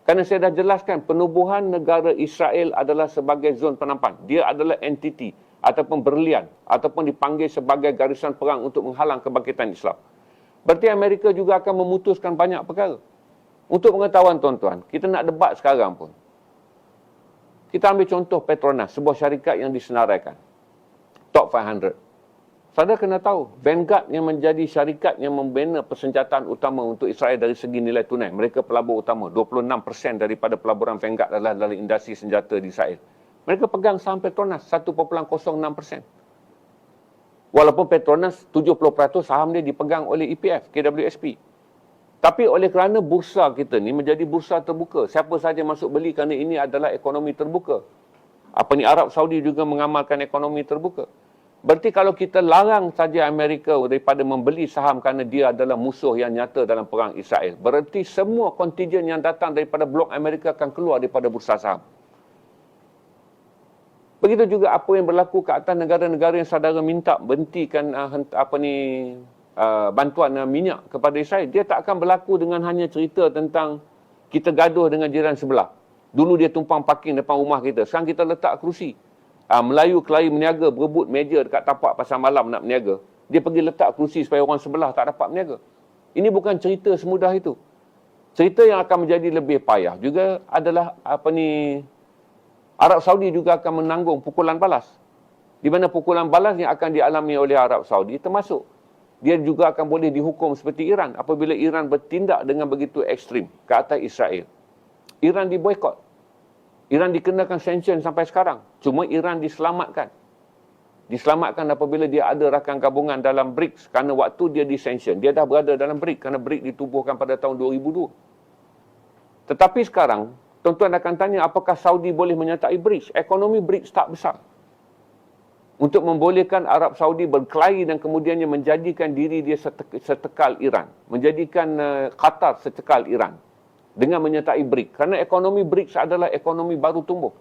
Kerana saya dah jelaskan, penubuhan negara Israel adalah sebagai zon penampan. Dia adalah entiti ataupun berlian ataupun dipanggil sebagai garisan perang untuk menghalang kebangkitan Islam. Berarti Amerika juga akan memutuskan banyak perkara. Untuk pengetahuan tuan-tuan, kita nak debat sekarang pun. Kita ambil contoh Petronas, sebuah syarikat yang disenaraikan. Top 500. Saudara kena tahu, Vanguard yang menjadi syarikat yang membina persenjataan utama untuk Israel dari segi nilai tunai. Mereka pelabur utama. 26% daripada pelaburan Vanguard adalah dalam industri senjata di Israel. Mereka pegang saham Petronas 1.06%. Walaupun Petronas 70% saham dia dipegang oleh EPF, KWSP. Tapi oleh kerana bursa kita ni menjadi bursa terbuka, siapa saja masuk beli kerana ini adalah ekonomi terbuka. Arab Saudi juga mengamalkan ekonomi terbuka. Berarti kalau kita larang saja Amerika daripada membeli saham kerana dia adalah musuh yang nyata dalam perang Israel, berarti semua kontijen yang datang daripada blok Amerika akan keluar daripada bursa saham. Begitu juga apa yang berlaku ke atas negara-negara yang saudara minta berhentikan bantuan minyak kepada Israel. Dia tak akan berlaku dengan hanya cerita tentang kita gaduh dengan jiran sebelah. Dulu dia tumpang parking depan rumah kita, sekarang kita letak kerusi. Melayu kelahi meniaga berebut meja dekat tapak pasar malam nak meniaga. Dia pergi letak kerusi supaya orang sebelah tak dapat meniaga. Ini bukan cerita semudah itu. Cerita yang akan menjadi lebih payah juga adalah Arab Saudi juga akan menanggung pukulan balas. Di mana pukulan balas yang akan dialami oleh Arab Saudi termasuk dia juga akan boleh dihukum seperti Iran apabila Iran bertindak dengan begitu ekstrim ke atas Israel. Iran diboikot. Iran dikenakan sanction sampai sekarang. Cuma Iran diselamatkan. Diselamatkan apabila dia ada rakan gabungan dalam BRICS kerana waktu dia disanction. Dia dah berada dalam BRICS kerana BRICS ditubuhkan pada tahun 2002. Tetapi sekarang, tuan-tuan akan tanya apakah Saudi boleh menyertai BRICS? Ekonomi BRICS tak besar. Untuk membolehkan Arab Saudi berkelahi dan kemudiannya menjadikan diri dia setekal Iran. Menjadikan Qatar setekal Iran. Dengan menyertai BRICS. Kerana ekonomi BRICS adalah ekonomi baru tumbuh.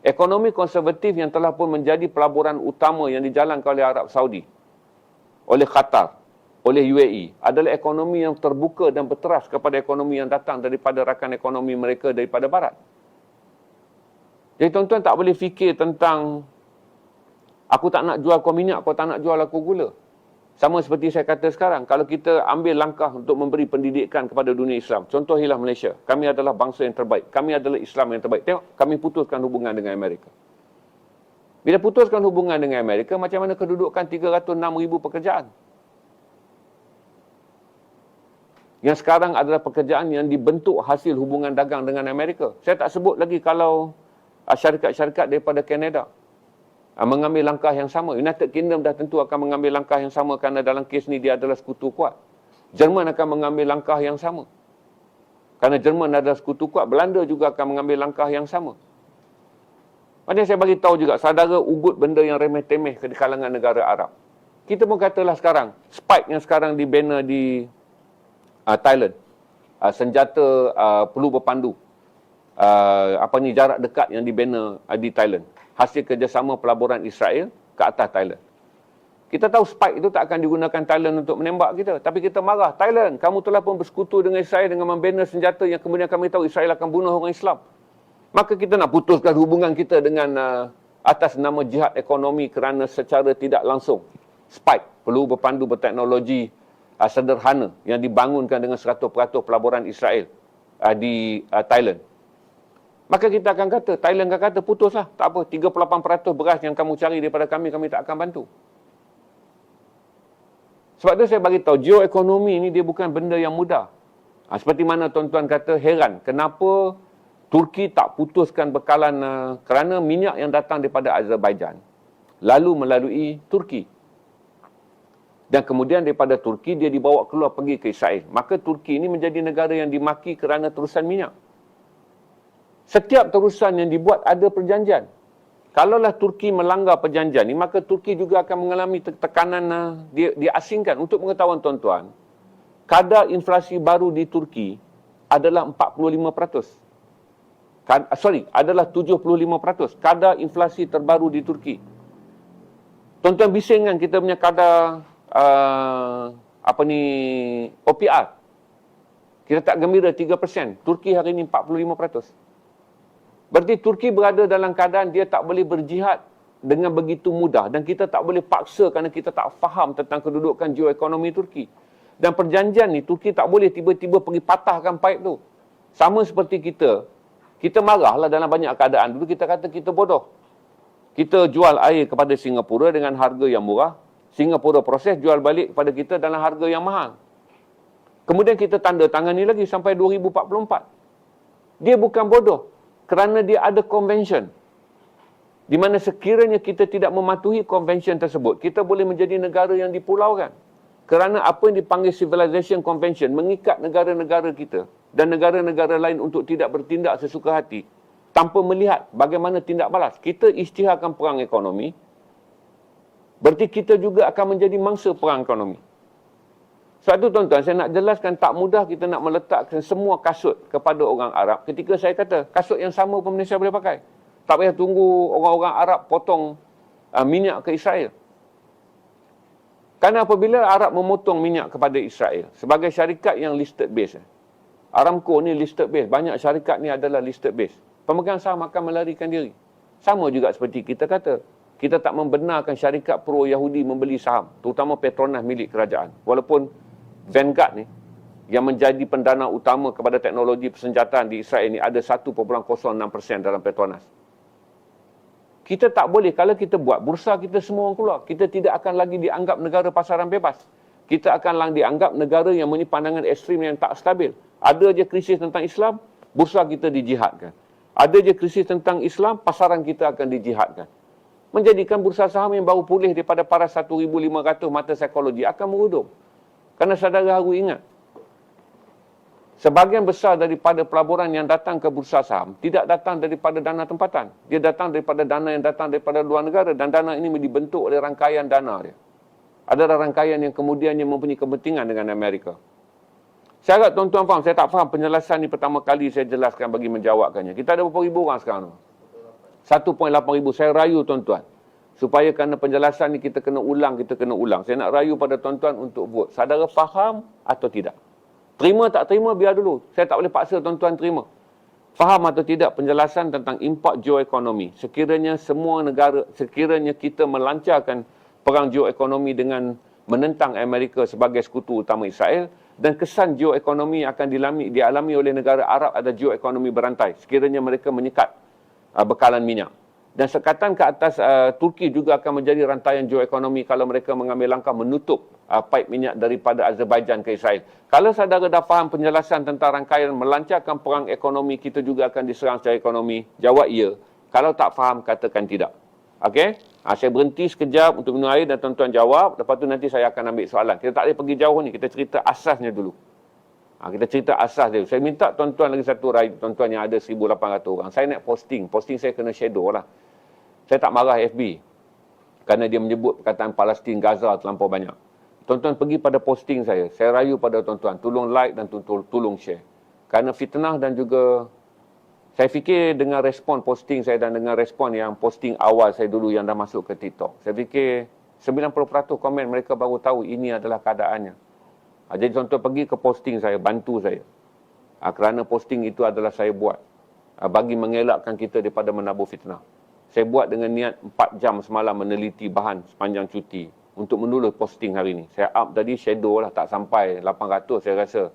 Ekonomi konservatif yang telah pun menjadi pelaburan utama yang dijalankan oleh Arab Saudi, oleh Qatar, oleh UAE, adalah ekonomi yang terbuka dan berteras kepada ekonomi yang datang daripada rakan ekonomi mereka daripada Barat. Jadi tuan-tuan tak boleh fikir tentang aku tak nak jual kau minyak, kau tak nak jual aku gula. Sama seperti saya kata sekarang, kalau kita ambil langkah untuk memberi pendidikan kepada dunia Islam, contohilah Malaysia, kami adalah bangsa yang terbaik, kami adalah Islam yang terbaik. Tengok, kami putuskan hubungan dengan Amerika. Bila putuskan hubungan dengan Amerika, macam mana kedudukan 306,000 pekerjaan? Yang sekarang adalah pekerjaan yang dibentuk hasil hubungan dagang dengan Amerika. Saya tak sebut lagi kalau syarikat-syarikat daripada Kanada mengambil langkah yang sama. United Kingdom dah tentu akan mengambil langkah yang sama kerana dalam kes ni dia adalah sekutu kuat. Jerman akan mengambil langkah yang sama. Kerana Jerman adalah sekutu kuat, Belanda juga akan mengambil langkah yang sama. Macam saya bagi tahu juga, saudara ugut benda yang remeh-temeh di kalangan negara Arab. Kita pun katalah sekarang, Spike yang sekarang dibina di Thailand, senjata peluru berpandu, jarak dekat yang dibina di Thailand. Hasil kerjasama pelaburan Israel ke atas Thailand. Kita tahu Spike itu tak akan digunakan Thailand untuk menembak kita. Tapi kita marah, Thailand, kamu telah pun bersekutu dengan Israel dengan membina senjata yang kemudian kami tahu Israel akan bunuh orang Islam. Maka kita nak putuskan hubungan kita dengan atas nama jihad ekonomi kerana secara tidak langsung Spike, peluru berpandu berteknologi sederhana yang dibangunkan dengan 100% pelaburan Israel di Thailand. Maka kita akan kata, Thailand akan kata, putuslah. Tak apa, 38% beras yang kamu cari daripada kami tak akan bantu. Sebab tu saya bagi tahu, geoekonomi ini dia bukan benda yang mudah. Seperti mana tuan-tuan kata, heran, kenapa Turki tak putuskan bekalan kerana minyak yang datang daripada Azerbaijan lalu melalui Turki. Dan kemudian daripada Turki, dia dibawa keluar pergi ke Israel. Maka Turki ini menjadi negara yang dimaki kerana terusan minyak. Setiap terusan yang dibuat ada perjanjian. Kalaulah Turki melanggar perjanjian ini, maka Turki juga akan mengalami tekanan diasingkan. Untuk mengetahuan tuan-tuan, kadar inflasi baru di Turki adalah 45%. Adalah 75%. Kadar inflasi terbaru di Turki. Tuan-tuan bising kan kita punya kadar OPR. Kita tak gembira 3%. Turki hari ini 45%. Berarti Turki berada dalam keadaan dia tak boleh berjihad dengan begitu mudah. Dan kita tak boleh paksa kerana kita tak faham tentang kedudukan geoekonomi Turki. Dan perjanjian ni, Turki tak boleh tiba-tiba pergi patahkan paip tu. Sama seperti kita. Kita marahlah dalam banyak keadaan. Dulu kita kata kita bodoh. Kita jual air kepada Singapura dengan harga yang murah. Singapura proses jual balik kepada kita dalam harga yang mahal. Kemudian kita tanda tangani lagi sampai 2044. Dia bukan bodoh. Kerana dia ada convention. Di mana sekiranya kita tidak mematuhi convention tersebut, kita boleh menjadi negara yang dipulaukan. Kerana apa yang dipanggil Civilization Convention mengikat negara-negara kita dan negara-negara lain untuk tidak bertindak sesuka hati tanpa melihat bagaimana tindak balas. Kita isytiharkan perang ekonomi, berarti kita juga akan menjadi mangsa perang ekonomi. Sebab itu tuan-tuan, saya nak jelaskan tak mudah kita nak meletakkan semua kasut kepada orang Arab. Ketika saya kata, kasut yang sama pun Malaysia boleh pakai. Tak payah tunggu orang-orang Arab potong minyak ke Israel. Kerana apabila Arab memotong minyak kepada Israel, sebagai syarikat yang listed base, Aramco ni listed base, banyak syarikat ni adalah listed base. Pemegang saham akan melarikan diri. Sama juga seperti kita kata, kita tak membenarkan syarikat pro-Yahudi membeli saham, terutama Petronas milik kerajaan. Walaupun Vanguard ni, yang menjadi pendana utama kepada teknologi persenjataan di Israel ni ada 1.06% dalam Petronas. Kita tak boleh, kalau kita buat, bursa kita semua orang keluar. Kita tidak akan lagi dianggap negara pasaran bebas. Kita akan dianggap negara yang mempunyai pandangan ekstrim yang tak stabil. Ada je krisis tentang Islam, bursa kita dijihadkan. Ada je krisis tentang Islam, pasaran kita akan dijihadkan. Menjadikan bursa saham yang baru pulih daripada paras 1,500 mata psikologi akan merudum. Kerana saudara harus ingat, sebahagian besar daripada pelaburan yang datang ke bursa saham tidak datang daripada dana tempatan. Dia datang daripada dana yang datang daripada luar negara, dan dana ini dibentuk oleh rangkaian dana dia. Ada rangkaian yang kemudiannya mempunyai kepentingan dengan Amerika. Saya harap tuan-tuan faham. Saya tak faham penjelasan ni pertama kali saya jelaskan bagi menjawabkannya. Kita ada berapa ribu orang sekarang? 1.8 ribu. Saya rayu tuan-tuan, supaya kerana penjelasan ni kita kena ulang. Saya nak rayu pada tuan-tuan untuk vote. Saudara faham atau tidak? Terima tak terima, biar dulu. Saya tak boleh paksa tuan-tuan terima. Faham atau tidak penjelasan tentang import geoekonomi? Sekiranya semua negara, sekiranya kita melancarkan perang geoekonomi dengan menentang Amerika sebagai sekutu utama Israel, dan kesan geoekonomi akan dialami oleh negara Arab ada geoekonomi berantai. Sekiranya mereka menyekat bekalan minyak. Dan sekatan ke atas Turki juga akan menjadi rantaian geoekonomi kalau mereka mengambil langkah menutup paip minyak daripada Azerbaijan ke Israel. Kalau saudara dah faham penjelasan tentang rangkaian melancarkan perang ekonomi, kita juga akan diserang secara ekonomi, jawab ya. Kalau tak faham, katakan tidak. Okey? Saya berhenti sekejap untuk minum air dan tuan-tuan jawab. Lepas tu nanti saya akan ambil soalan. Kita tak boleh pergi jauh ni. Kita cerita asasnya dulu. Kita cerita asas dia. Saya minta tuan-tuan lagi satu rayu, tuan-tuan yang ada 1,800 orang. Saya nak posting. Posting saya kena shadow lah. Saya tak marah FB kerana dia menyebut perkataan Palestin, Gaza terlampau banyak. Tuan-tuan pergi pada posting saya. Saya rayu pada tuan-tuan, tolong like dan tolong share. Kerana fitnah dan juga, saya fikir dengan respon posting saya dan dengan respon yang posting awal saya dulu yang dah masuk ke TikTok, saya fikir 90% komen mereka baru tahu ini adalah keadaannya. Jadi tuan-tuan pergi ke posting saya, bantu saya. Kerana posting itu adalah saya buat bagi mengelakkan kita daripada menabur fitnah. Saya buat dengan niat 4 jam semalam meneliti bahan sepanjang cuti untuk menulis posting hari ini. Saya up tadi shadow lah, tak sampai 800 saya rasa.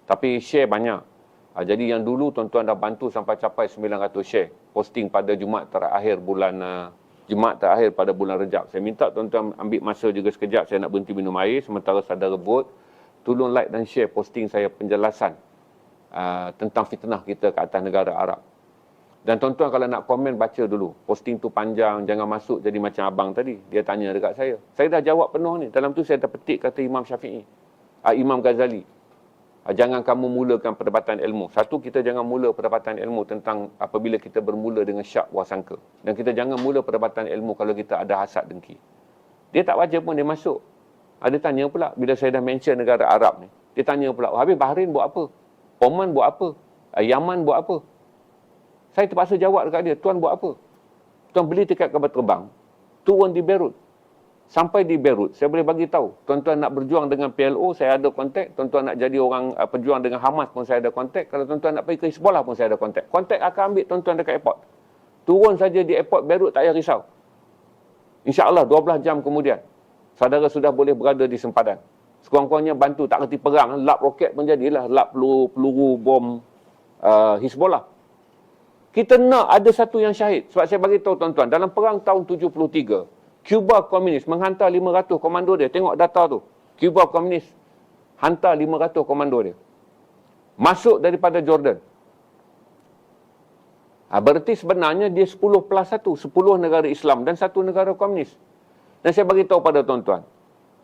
Tapi share banyak. Jadi yang dulu tuan-tuan dah bantu sampai capai 900 share. Posting pada Jumaat terakhir pada bulan Rejab. Saya minta tuan-tuan ambil masa juga sekejap. Saya nak berhenti minum air sementara saudara vote. Tolong like dan share posting saya penjelasan tentang fitnah kita ke atas negara Arab. Dan tuan-tuan kalau nak komen, baca dulu. Posting tu panjang, jangan masuk jadi macam abang tadi. Dia tanya dekat saya. Saya dah jawab penuh ni. Dalam tu saya dah petik kata Imam Syafi'i. Imam Ghazali. Jangan kamu mulakan perdebatan ilmu. Satu, kita jangan mula perdebatan ilmu tentang apabila kita bermula dengan syak wasangka. Dan kita jangan mula perdebatan ilmu kalau kita ada hasad dengki. Dia tak baca pun, dia masuk. Dia tanya pula, bila saya dah mention negara Arab ni. Dia tanya pula, habis Bahrain buat apa? Oman buat apa? Yaman buat apa? Saya terpaksa jawab dekat dia, tuan buat apa? Tuan beli tiket kapal terbang, turun di Beirut. Sampai di Beirut, saya boleh bagi tahu. Tuan-tuan nak berjuang dengan PLO, saya ada kontak. Tuan-tuan nak jadi orang perjuang dengan Hamas pun saya ada kontak. Kalau tuan-tuan nak pergi ke Hezbollah pun saya ada kontak. Kontak akan ambil tuan-tuan dekat airport. Turun saja di airport Beirut, tak payah risau. InsyaAllah 12 jam kemudian, saudara sudah boleh berada di sempadan. Sekurang-kurangnya bantu, tak kerti perang. Lap roket pun jadilah. Lap peluru bom Hezbollah. Kita nak ada satu yang syahid. Sebab saya bagi tahu tuan-tuan, dalam perang tahun 73, Cuba komunis menghantar 500 komando dia. Tengok data tu. Cuba komunis hantar 500 komando dia. Masuk daripada Jordan. Berarti sebenarnya dia 10+1. 10 negara Islam dan 1 negara komunis. Dan saya bagi tahu pada tuan-tuan.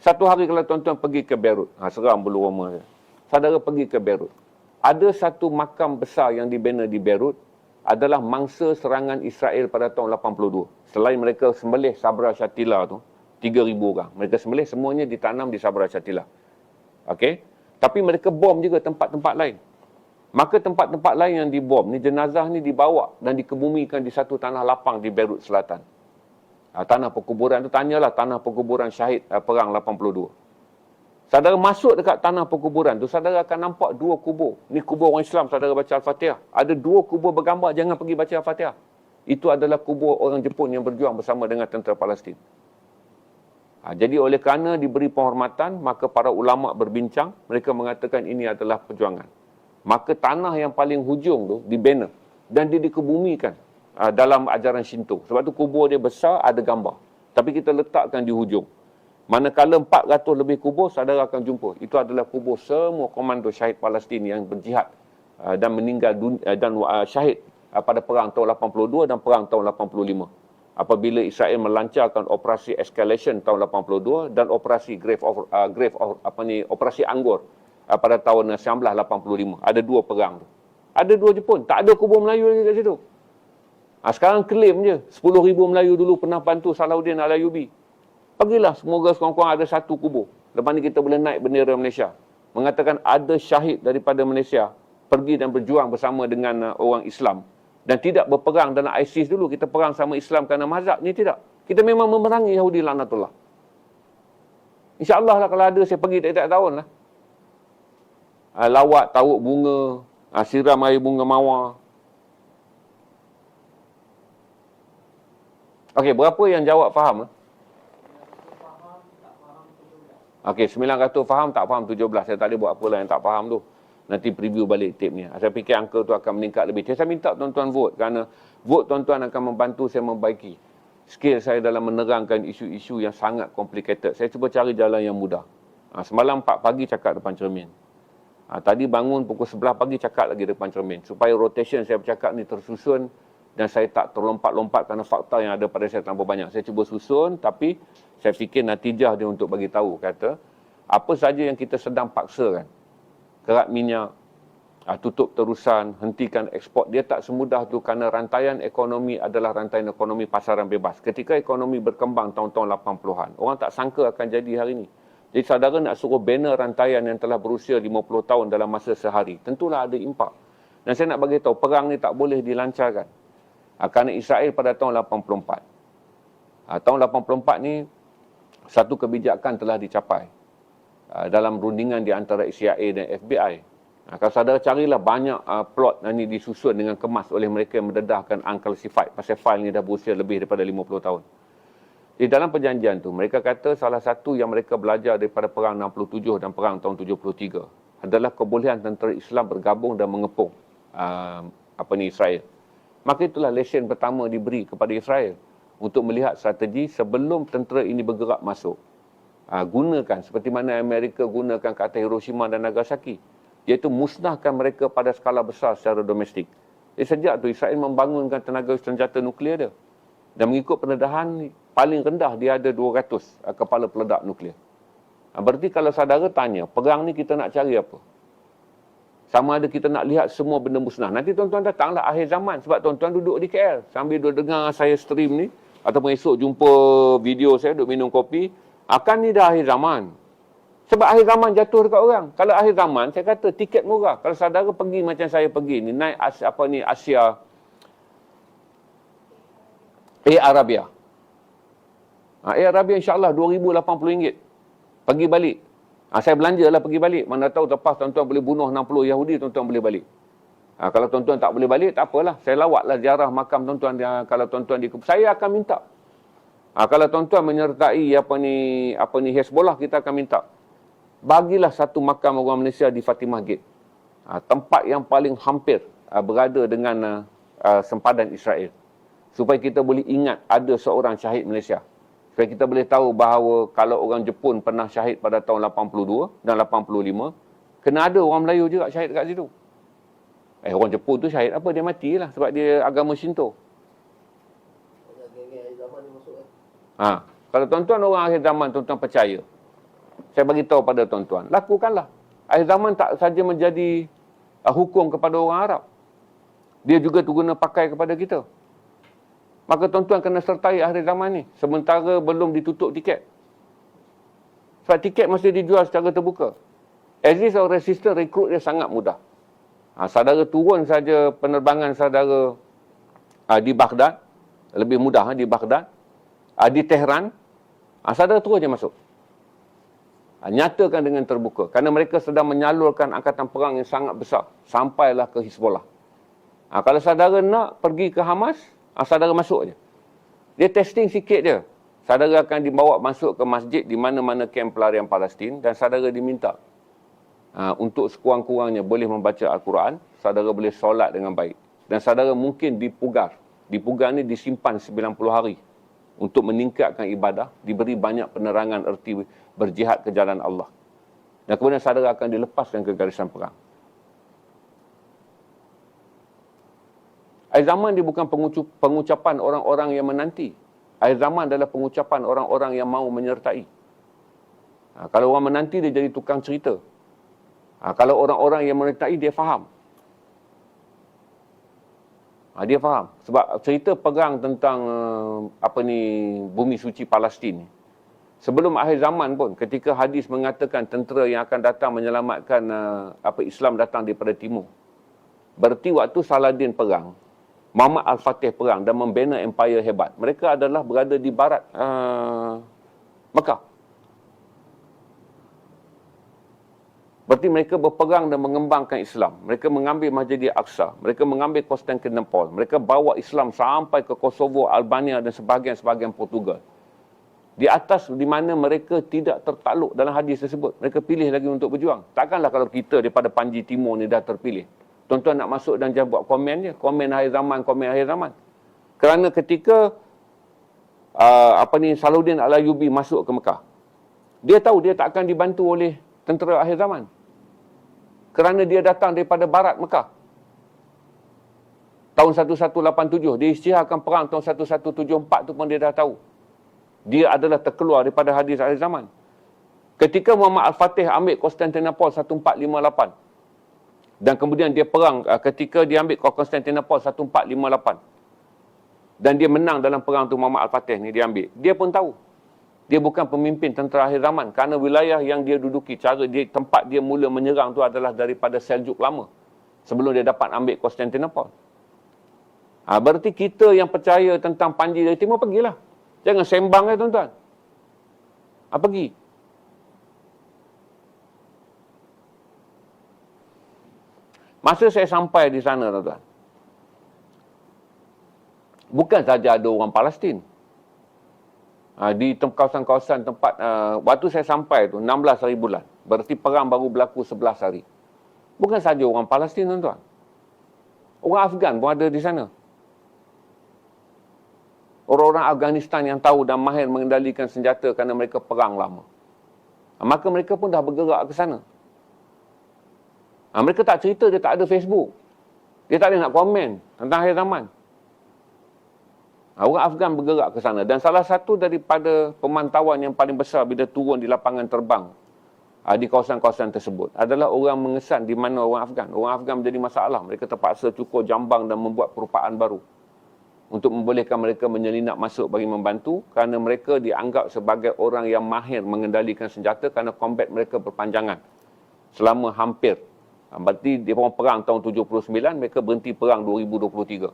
Satu hari kalau tuan-tuan pergi ke Beirut. Seram bulu roma dia. Saudara pergi ke Beirut. Ada satu makam besar yang dibina di Beirut. Adalah mangsa serangan Israel pada tahun 82. Selain mereka sembelih Sabra Shatila tu, 3,000 orang. Mereka sembelih semuanya ditanam di Sabra Shatila. Okey? Tapi mereka bom juga tempat-tempat lain. Maka tempat-tempat lain yang dibom ni, jenazah ni dibawa dan dikebumikan di satu tanah lapang di Beirut Selatan. Tanah perkuburan tu, tanyalah tanah perkuburan syahid perang 82. Saudara masuk dekat tanah perkuburan tu, saudara akan nampak 2 kubur. Ni kubur orang Islam, saudara baca Al-Fatihah. Ada 2 kubur bergambar, jangan pergi baca Al-Fatihah. Itu adalah kubur orang Jepun yang berjuang bersama dengan tentera Palestin. Jadi oleh kerana diberi penghormatan, maka para ulama' berbincang, mereka mengatakan ini adalah perjuangan. Maka tanah yang paling hujung tu dibina dan dia dikebumikan dalam ajaran Shinto. Sebab tu kubur dia besar, ada gambar. Tapi kita letakkan di hujung. Manakala 400 lebih kubur, saudara akan jumpa. Itu adalah kubur semua komando syahid Palestin yang berjihad dan meninggal dan syahid pada perang tahun 82 dan perang tahun 85. Apabila Israel melancarkan operasi escalation tahun 82 dan operasi operasi Anggur pada tahun 1985. Ada 2 perang tu. Ada 2 Jepun. Tak ada kubur Melayu lagi kat situ. Sekarang klaim je. 10,000 Melayu dulu pernah bantu Salahuddin Al-Ayyubi. Pergilah, semoga sekurang-kurang ada 1 kubur. Lepas ni kita boleh naik bendera Malaysia. Mengatakan ada syahid daripada Malaysia pergi dan berjuang bersama dengan orang Islam. Dan tidak berperang dalam ISIS dulu. Kita perang sama Islam kerana mazhab. Ni tidak. Kita memang memerangi Yahudi laknatullah. InsyaAllah lah kalau ada, saya pergi tiap-tiap tahun lah. Lawat, taruh bunga, siram air bunga mawar. Okey, berapa yang jawab faham? Okey, 900 faham, tak faham 17. Saya tak boleh buat apa lah yang tak faham tu. Nanti preview balik tip ni. Saya fikir angka tu akan meningkat lebih. Saya minta tuan-tuan vote kerana vote tuan-tuan akan membantu saya membaiki skill saya dalam menerangkan isu-isu yang sangat complicated. Saya cuba cari jalan yang mudah. Semalam 4 pagi cakap depan cermin. Tadi bangun pukul 11 pagi cakap lagi depan cermin. Supaya rotation saya bercakap ni tersusun dan saya tak terlompat-lompat kerana fakta yang ada pada saya terlalu banyak. Saya cuba susun tapi saya fikir natijah dia untuk bagi tahu. Kata, apa saja yang kita sedang paksakan. Kerak minyak, tutup terusan, hentikan ekspor. Dia tak semudah tu kerana rantaian ekonomi adalah rantaian ekonomi pasaran bebas. Ketika ekonomi berkembang tahun-tahun 80-an, orang tak sangka akan jadi hari ini. Jadi saudara nak suruh bina rantaian yang telah berusia 50 tahun dalam masa sehari. Tentulah ada impak. Dan saya nak bagi tahu, perang ni tak boleh dilancarkan. Kerana Israel pada tahun 84. Tahun 84 ni, satu kebijakan telah dicapai dalam rundingan di antara CIA dan FBI. Kalau saudara carilah banyak plot ni disusun dengan kemas oleh mereka yang mendedahkan unclassified. Pasal file ni dah berusia lebih daripada 50 tahun. Di dalam perjanjian tu, mereka kata salah satu yang mereka belajar daripada perang 67 dan perang tahun 73 adalah kebolehan tentera Islam bergabung dan mengepung Israel. Maka itulah lesen pertama diberi kepada Israel untuk melihat strategi sebelum tentera ini bergerak masuk. Gunakan seperti mana Amerika gunakan ke atas Hiroshima dan Nagasaki, iaitu musnahkan mereka pada skala besar secara domestik. Sejak tu Israel membangunkan tenaga senjata nuklear dia. Dan mengikut pendedahan paling rendah dia ada 200 kepala peledak nuklear. Berarti kalau saudara tanya, perang ni kita nak cari apa? Sama ada kita nak lihat semua benda musnah. Nanti tuan-tuan datanglah akhir zaman. Sebab tuan-tuan duduk di KL. Sambil duduk dengar saya stream ni. Ataupun esok jumpa video saya duduk minum kopi. Akan ni dah akhir zaman. Sebab akhir zaman jatuh dekat orang. Kalau akhir zaman, saya kata tiket murah. Kalau saudara pergi macam saya pergi ni, naik Asia Air Arabia. Air Arabia insyaAllah RM2,080. Pergi balik. Saya belanjalah pergi balik. Mana tahu lepas tuan-tuan boleh bunuh 60 Yahudi, tuan-tuan boleh balik. Kalau tuan-tuan tak boleh balik, tak apalah. Saya lawatlah ziarah makam tuan-tuan. Kalau tuan-tuan saya akan minta. Kalau tuan-tuan menyertai Hezbollah, kita akan minta. Bagilah satu makam orang Malaysia di Fatimah Gate. Tempat yang paling hampir berada dengan sempadan Israel. Supaya kita boleh ingat ada seorang syahid Malaysia. Supaya kita boleh tahu bahawa kalau orang Jepun pernah syahid pada tahun 82 dan 85, kena ada orang Melayu juga syahid kat situ. Orang Jepun tu syahid apa? Dia matilah sebab dia agama Shinto. Kalau tuan-tuan orang akhir zaman, tuan-tuan percaya. Saya bagi tahu pada tuan-tuan, lakukanlah. Akhir zaman tak saja menjadi hukum kepada orang Arab. Dia juga guna pakai kepada kita. Maka tuan-tuan kena sertai akhir zaman ni. Sementara belum ditutup tiket. Sebab tiket masih dijual secara terbuka. Exist or resistance, rekrut dia sangat mudah. Saudara turun saja penerbangan saudara di Baghdad. Lebih mudah di Baghdad. Di Tehran. Saudara turun je masuk. Nyatakan dengan terbuka. Kerana mereka sedang menyalurkan angkatan perang yang sangat besar. Sampailah ke Hezbollah. Kalau saudara nak pergi ke Hamas, saudara masuk je. Dia testing sikit je. Saudara akan dibawa masuk ke masjid di mana-mana kamp pelarian Palestin dan saudara diminta untuk sekurang-kurangnya boleh membaca Al-Quran, saudara boleh solat dengan baik. Dan saudara mungkin dipugar. Dipugar ni disimpan 90 hari untuk meningkatkan ibadah, diberi banyak penerangan erti berjihad ke jalan Allah. Dan kemudian saudara akan dilepaskan ke garisan perang. Akhir zaman dia bukan pengucapan orang-orang yang menanti. Akhir zaman adalah pengucapan orang-orang yang mahu menyertai. Kalau orang menanti, dia jadi tukang cerita. Kalau orang-orang yang menyertai, dia faham. Dia faham. Sebab cerita perang tentang bumi suci Palestin ni. Sebelum akhir zaman pun, ketika hadis mengatakan tentera yang akan datang menyelamatkan Islam datang daripada timur. Berarti waktu Saladin perang, Muhammad Al-Fatih perang dan membina empire hebat. Mereka adalah berada di barat Mekah. Berarti mereka berperang dan mengembangkan Islam. Mereka mengambil Masjid Al-Aqsa. Mereka mengambil Konstantinopel. Mereka bawa Islam sampai ke Kosovo, Albania dan sebahagian-sebahagian Portugal. Di atas di mana mereka tidak tertakluk dalam hadis tersebut. Mereka pilih lagi untuk berjuang. Takkanlah kalau kita daripada Panji Timur ni dah terpilih. Tuan-tuan nak masuk dan jangan buat komen je. Komen akhir zaman, komen akhir zaman. Kerana ketika Salahuddin Al-Ayyubi masuk ke Mekah, dia tahu dia tak akan dibantu oleh tentera akhir zaman. Kerana dia datang daripada barat Mekah. Tahun 1187, dia isytiharkan perang tahun 1174 tu pun dia dah tahu. Dia adalah terkeluar daripada hadis akhir zaman. Ketika Muhammad Al-Fatih ambil Konstantinopel 1458. Dan kemudian dia perang ketika dia ambil Konstantinopel 1458. Dan dia menang dalam perang tu Muhammad Al-Fatih ni dia ambil. Dia pun tahu. Dia bukan pemimpin tentera akhir zaman. Kerana wilayah yang dia duduki, tempat dia mula menyerang tu adalah daripada Seljuk lama. Sebelum dia dapat ambil Konstantinopel. Berarti kita yang percaya tentang Panji dari Timur, pergilah. Jangan sembang tuan-tuan. Pergi. Masa saya sampai di sana, tuan-tuan, bukan saja ada orang Palestin. Di kawasan-kawasan tempat, waktu saya sampai tu 16 hari bulan. Berarti perang baru berlaku 11 hari. Bukan saja orang Palestin, tuan-tuan. Orang Afgan pun ada di sana. Orang-orang Afghanistan yang tahu dan mahir mengendalikan senjata kerana mereka perang lama. Maka mereka pun dah bergerak ke sana. Mereka tak cerita dia tak ada Facebook. Dia tak boleh nak komen tentang akhir zaman. Orang Afghan bergerak ke sana. Dan salah satu daripada pemantauan yang paling besar bila turun di lapangan terbang di kawasan-kawasan tersebut adalah orang mengesan di mana orang Afghan. Orang Afghan menjadi masalah. Mereka terpaksa cukur jambang dan membuat perupaan baru untuk membolehkan mereka menyelinap masuk bagi membantu, kerana mereka dianggap sebagai orang yang mahir mengendalikan senjata kerana combat mereka berpanjangan selama hampir. Berarti dia orang perang tahun 79, mereka berhenti perang 2023.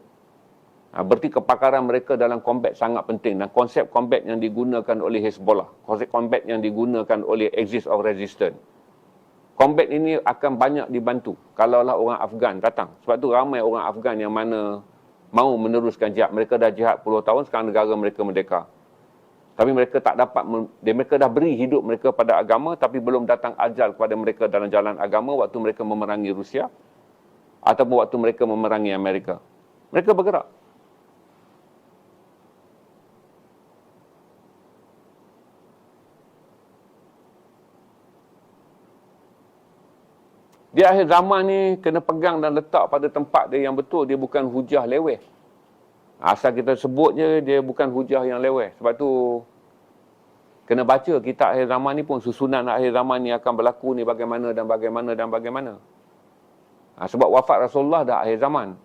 Berarti kepakaran mereka dalam combat sangat penting, dan konsep combat yang digunakan oleh Hezbollah, konsep combat yang digunakan oleh Axis of Resistance. Combat ini akan banyak dibantu kalaulah orang Afghan datang. Sebab tu ramai orang Afghan yang mana mau meneruskan jihad. Mereka dah jihad puluh tahun, sekarang negara mereka merdeka. Tapi mereka tak dapat, mereka dah beri hidup mereka pada agama, tapi belum datang ajal kepada mereka dalam jalan agama waktu mereka memerangi Rusia ataupun waktu mereka memerangi Amerika. Mereka bergerak. Di akhir zaman ni kena pegang dan letak pada tempat dia yang betul. Dia bukan hujah leweh. Asal kita sebut je, dia bukan hujah yang leweh. Sebab tu kena baca kitab akhir zaman ni pun, susunan akhir zaman ni akan berlaku ni bagaimana dan bagaimana dan bagaimana. Sebab wafat Rasulullah dah akhir zaman.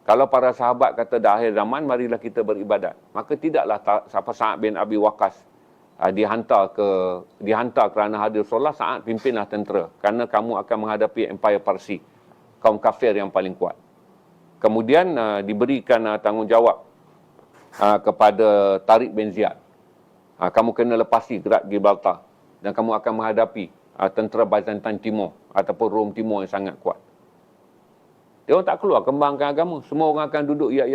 Kalau para sahabat kata dah akhir zaman, marilah kita beribadat. Maka tidaklah Sa'ad bin Abi Waqqas dihantar kerana hadir Rasulullah. Sa'ad pimpinlah tentera, kerana kamu akan menghadapi Empire Parsi, kaum kafir yang paling kuat. Kemudian diberikan tanggungjawab kepada Tariq bin Ziyad. Kamu kena lepasi Gerak Gibraltar dan kamu akan menghadapi tentera Byzantine Timur ataupun Rom Timur yang sangat kuat. Dia orang tak keluar kembangkan agama. Semua orang akan duduk ya.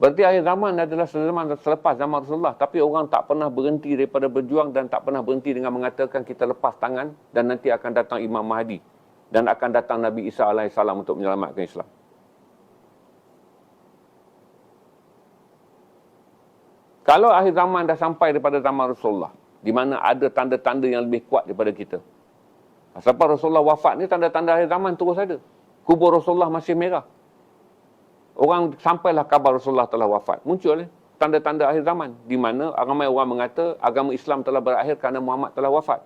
Berarti akhir zaman adalah selepas zaman Rasulullah. Tapi orang tak pernah berhenti daripada berjuang dan tak pernah berhenti dengan mengatakan kita lepas tangan dan nanti akan datang Imam Mahdi. Dan akan datang Nabi Isa AS untuk menyelamatkan Islam. Kalau akhir zaman dah sampai daripada zaman Rasulullah, di mana ada tanda-tanda yang lebih kuat daripada kita. Sampai Rasulullah wafat ni, tanda-tanda akhir zaman terus ada. Kubur Rasulullah masih merah. Orang sampailah kabar Rasulullah telah wafat. Muncul tanda-tanda akhir zaman, di mana ramai orang mengata agama Islam telah berakhir kerana Muhammad telah wafat.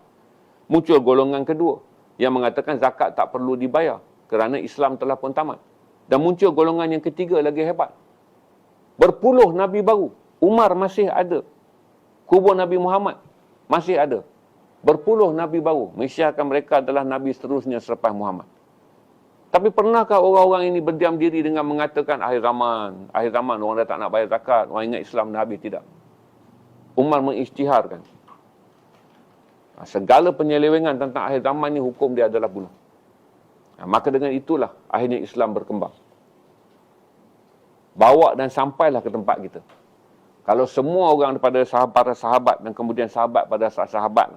Muncul golongan kedua yang mengatakan zakat tak perlu dibayar kerana Islam telah pun tamat. Dan muncul golongan yang ketiga lagi hebat. Berpuluh Nabi baru. Umar masih ada. Kubur Nabi Muhammad masih ada. Berpuluh Nabi baru. Mengisyaratkan mereka adalah Nabi seterusnya selepas Muhammad. Tapi pernahkah orang-orang ini berdiam diri dengan mengatakan akhir zaman orang dah tak nak bayar zakat, orang ingat Islam dah habis? Tidak. Umar mengisytiharkan. Segala penyelewengan tentang akhir zaman ni, hukum dia adalah bunuh. Maka dengan itulah akhirnya Islam berkembang. Bawa dan sampailah ke tempat kita. Kalau semua orang daripada para sahabat dan kemudian sahabat pada sahabat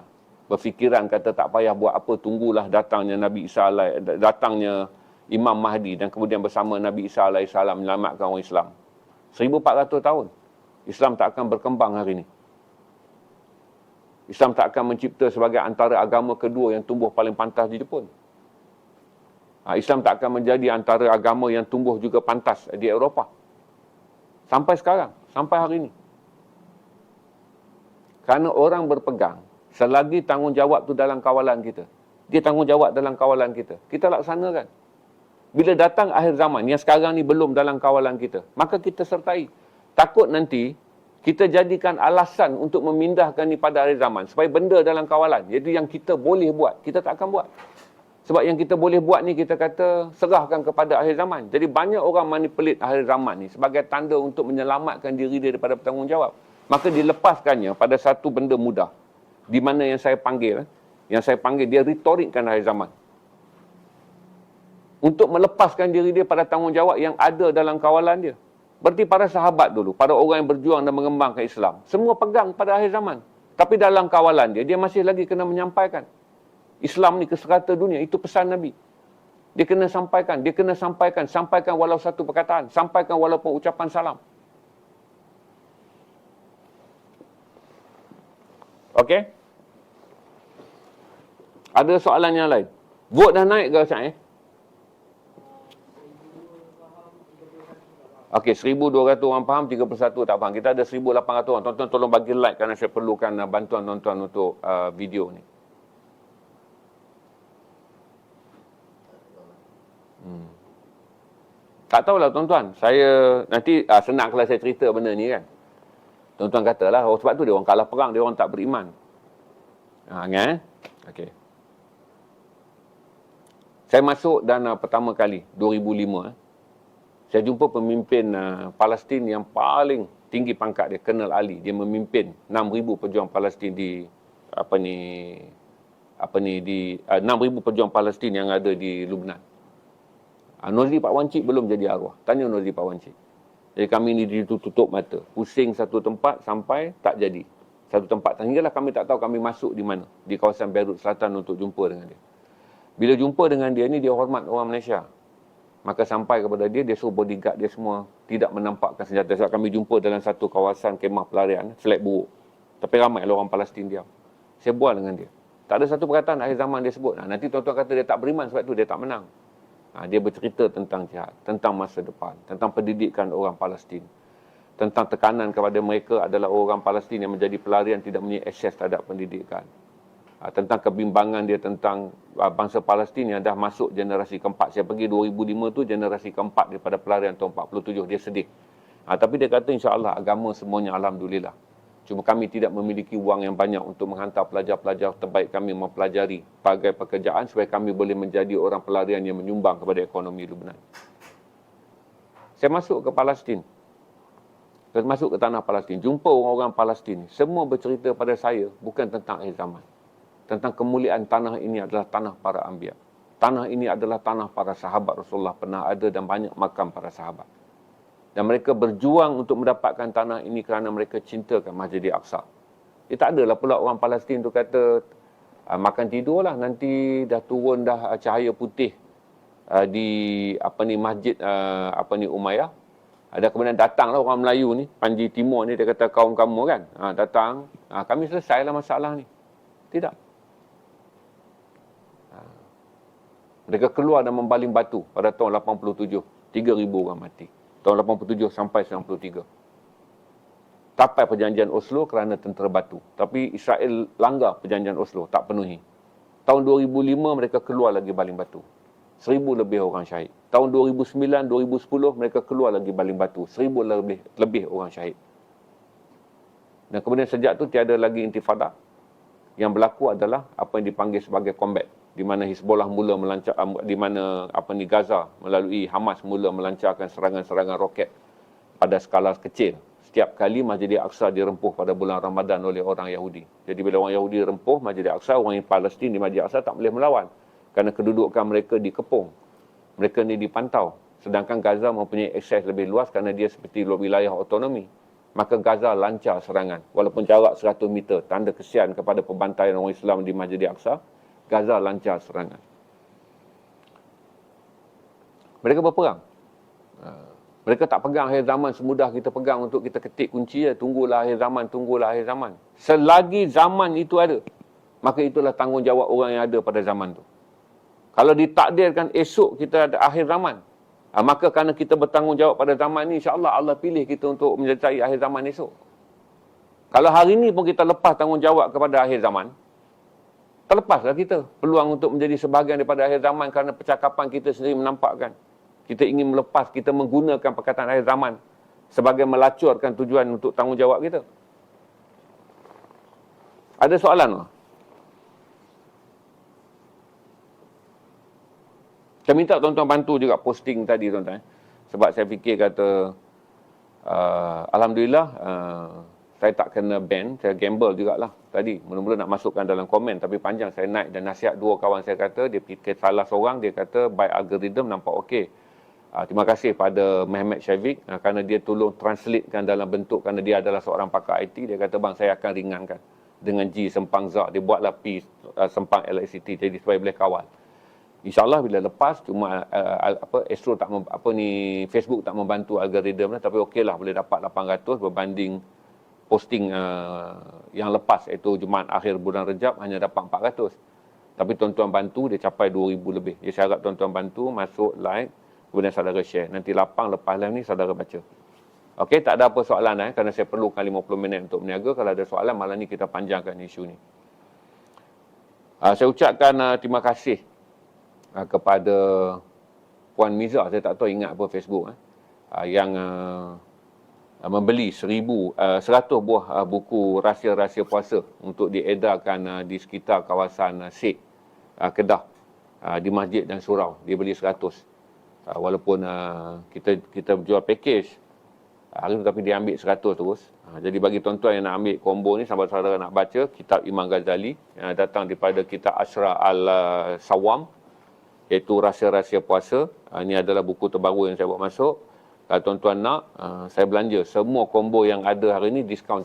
berfikiran kata tak payah buat apa, tunggulah datangnya Nabi Isa datangnya Imam Mahdi dan kemudian bersama Nabi Isa AS menyelamatkan orang Islam. 1400 tahun. Islam tak akan berkembang hari ini. Islam tak akan mencipta sebagai antara agama kedua yang tumbuh paling pantas di Jepun. Islam tak akan menjadi antara agama yang tumbuh juga pantas di Eropah. Sampai sekarang, sampai hari ini. Kerana orang berpegang, selagi tanggungjawab tu dalam kawalan kita, dia tanggungjawab dalam kawalan kita, kita laksanakan. Bila datang akhir zaman, yang sekarang ni belum dalam kawalan kita, maka kita sertai. Takut nanti, kita jadikan alasan untuk memindahkan ni pada akhir zaman, supaya benda dalam kawalan, jadi yang kita boleh buat, kita tak akan buat. Sebab yang kita boleh buat ni, kita kata, serahkan kepada akhir zaman. Jadi banyak orang manipulate akhir zaman ni, sebagai tanda untuk menyelamatkan diri dia daripada bertanggungjawab. Maka dilepaskannya pada satu benda mudah, di mana yang saya panggil, dia retorikkan akhir zaman. Untuk melepaskan diri dia pada tanggungjawab yang ada dalam kawalan dia. Berarti para sahabat dulu, para orang yang berjuang dan mengembangkan Islam, semua pegang pada akhir zaman. Tapi dalam kawalan dia masih lagi kena menyampaikan. Islam ni ke serata dunia, itu pesan Nabi. Dia kena sampaikan walau satu perkataan, sampaikan walaupun ucapan salam. Okey? Ada soalan yang lain? Vote dah naik ke Ustaz? Okey, 1,200 orang faham, 31 tak faham. Kita ada 1,800 orang. Tuan-tuan tolong bagi like kerana saya perlukan bantuan tuan-tuan untuk video ni. Tak tahulah tuan-tuan. Saya nanti senang kalau saya cerita benda ni kan. Tuan-tuan katalah, oh, sebab tu dia orang kalah perang, dia orang tak beriman. Ingat? Okey. Saya masuk dan pertama kali 2005 saya jumpa pemimpin Palestin yang paling tinggi pangkat dia, Colonel Ali. Dia memimpin 6,000 pejuang Palestin di 6,000 pejuang Palestin yang ada di Lubnan. Nozli Pak Wan Cik belum jadi arwah. Tanya Nozli Pak Wan Cik. Jadi kami ni ditutup mata. Pusing satu tempat sampai tak jadi. Satu tempat. Hinggalah kami tak tahu kami masuk di mana. Di kawasan Beirut Selatan untuk jumpa dengan dia. Bila jumpa dengan dia ni, dia hormat orang Malaysia. Maka sampai kepada dia, dia suruh bodyguard dia semua tidak menampakkan senjata. Sebab kami jumpa dalam satu kawasan kemah pelarian, flag buruk. Tapi ramai orang Palestin diam. Saya bual dengan dia. Tak ada satu perkataan akhir zaman dia sebut. Nanti tuan-tuan kata dia tak beriman sebab tu dia tak menang. Dia bercerita tentang jihad, tentang masa depan, tentang pendidikan orang Palestin, tentang tekanan kepada mereka adalah orang Palestin yang menjadi pelarian tidak mempunyai akses terhadap pendidikan, tentang kebimbangan dia tentang bangsa Palestin yang dah masuk generasi keempat. Saya pergi 2005 tu generasi keempat daripada pelarian tahun 47. Dia sedih. Tapi dia kata insya-Allah agama semuanya alhamdulillah. Cuma kami tidak memiliki wang yang banyak untuk menghantar pelajar-pelajar terbaik kami mempelajari pelbagai pekerjaan supaya kami boleh menjadi orang pelarian yang menyumbang kepada ekonomi Lubnan. Saya masuk ke Palestin. Saya masuk ke tanah Palestin. Jumpa orang-orang Palestin. Semua bercerita pada saya bukan tentang akhir zaman. Tentang kemuliaan tanah ini adalah tanah para anbiya. Tanah ini adalah tanah para sahabat Rasulullah pernah ada dan banyak makam para sahabat. Dan mereka berjuang untuk mendapatkan tanah ini kerana mereka cintakan Masjidil Aqsa. Dia tak adalah pula orang Palestin tu kata makan tidurlah nanti dah turun dah cahaya putih di Masjid Umayyah. Ada kemudian datanglah orang Melayu ni, Panji Timur ni, dia kata kaum kamu kan, datang, kami selesailah masalah ni. Tidak. Mereka keluar dan membaling batu pada tahun 87. 3,000 orang mati. Tahun 87 sampai 93. Tapai perjanjian Oslo kerana tentera batu. Tapi Israel langgar perjanjian Oslo, tak penuhi. Tahun 2005 mereka keluar lagi baling batu. 1,000 lebih orang syahid. Tahun 2009, 2010 mereka keluar lagi baling batu. 1,000 lebih orang syahid. Dan kemudian sejak tu tiada lagi intifada. Yang berlaku adalah apa yang dipanggil sebagai combat, di mana Hizbollah mula melancar, di mana Gaza melalui Hamas mula melancarkan serangan-serangan roket pada skala kecil. Setiap kali Masjidil Aqsa dirempuh pada bulan Ramadan oleh orang Yahudi. Jadi bila orang Yahudi rempuh Masjidil Aqsa, orang Palestin di Masjidil Aqsa tak boleh melawan kerana kedudukan mereka dikepung. Mereka ni dipantau. Sedangkan Gaza mempunyai akses lebih luas kerana dia seperti wilayah otonomi. Maka Gaza lancar serangan. Walaupun jarak 100 meter, tanda kesian kepada pembantaian orang Islam di Masjidil Aqsa, Gaza lancar serangan. Mereka berperang. Mereka tak pegang akhir zaman semudah kita pegang untuk kita ketik kunci. Tunggulah akhir zaman, tunggulah akhir zaman. Selagi zaman itu ada, maka itulah tanggungjawab orang yang ada pada zaman itu. Kalau ditakdirkan esok kita ada akhir zaman, maka kerana kita bertanggungjawab pada zaman ini, insya-Allah Allah pilih kita untuk menyertai akhir zaman esok. Kalau hari ini pun kita lepas tanggungjawab kepada akhir zaman, terlepaslah kita peluang untuk menjadi sebahagian daripada akhir zaman kerana percakapan kita sendiri menampakkan kita ingin melepas, kita menggunakan perkataan akhir zaman sebagai melacurkan tujuan untuk tanggungjawab kita. Ada soalan tak? Saya minta tuan-tuan bantu juga posting tadi tuan-tuan. Sebab saya fikir kata, Alhamdulillah, saya tak kena ban, saya gamble jugalah tadi. Mula-mula nak masukkan dalam komen, tapi panjang saya naik dan nasihat dua kawan saya kata, dia fikir salah seorang, dia kata by algorithm nampak okey. Terima kasih pada Mehmet Syafiq kerana dia tolong translatekan dalam bentuk, kerana dia adalah seorang pakar IT. Dia kata, bang, saya akan ringankan dengan G sempang Z. Dia buatlah P sempang LXCT jadi supaya boleh kawal. InsyaAllah bila lepas, cuma Astro tak Facebook tak membantu algoritma lah, tapi okeylah boleh dapat 800 berbanding posting yang lepas, iaitu Jumaat akhir bulan Rejab hanya dapat 400. Tapi tuan-tuan bantu dia capai 2,000 lebih. Jadi saya harap tuan-tuan bantu masuk like, kemudian saudara share. Nanti lapang lepas live ni saudara baca. Okey, tak ada apa soalan kerana saya perlukan 50 minit untuk berniaga. Kalau ada soalan, malam ni kita panjangkan isu ni. Saya ucapkan terima kasih kepada Puan Miza, saya tak tahu ingat apa Facebook, yang membeli 100 buah buku rahsia-rahsia puasa untuk diedarkan di sekitar kawasan Sik, Kedah, di masjid dan surau. Dia beli 100. Walaupun kita jual package hari tu, tapi dia ambil 100 terus. Jadi bagi tuan-tuan yang nak ambil combo ni, sampai saudara nak baca kitab Imam Ghazali yang datang daripada kitab Asra Al-Sawam, iaitu rahsia-rahsia puasa. Ini adalah buku terbaru yang saya buat masuk. Kalau tuan-tuan nak, saya belanja semua combo yang ada hari ni diskaun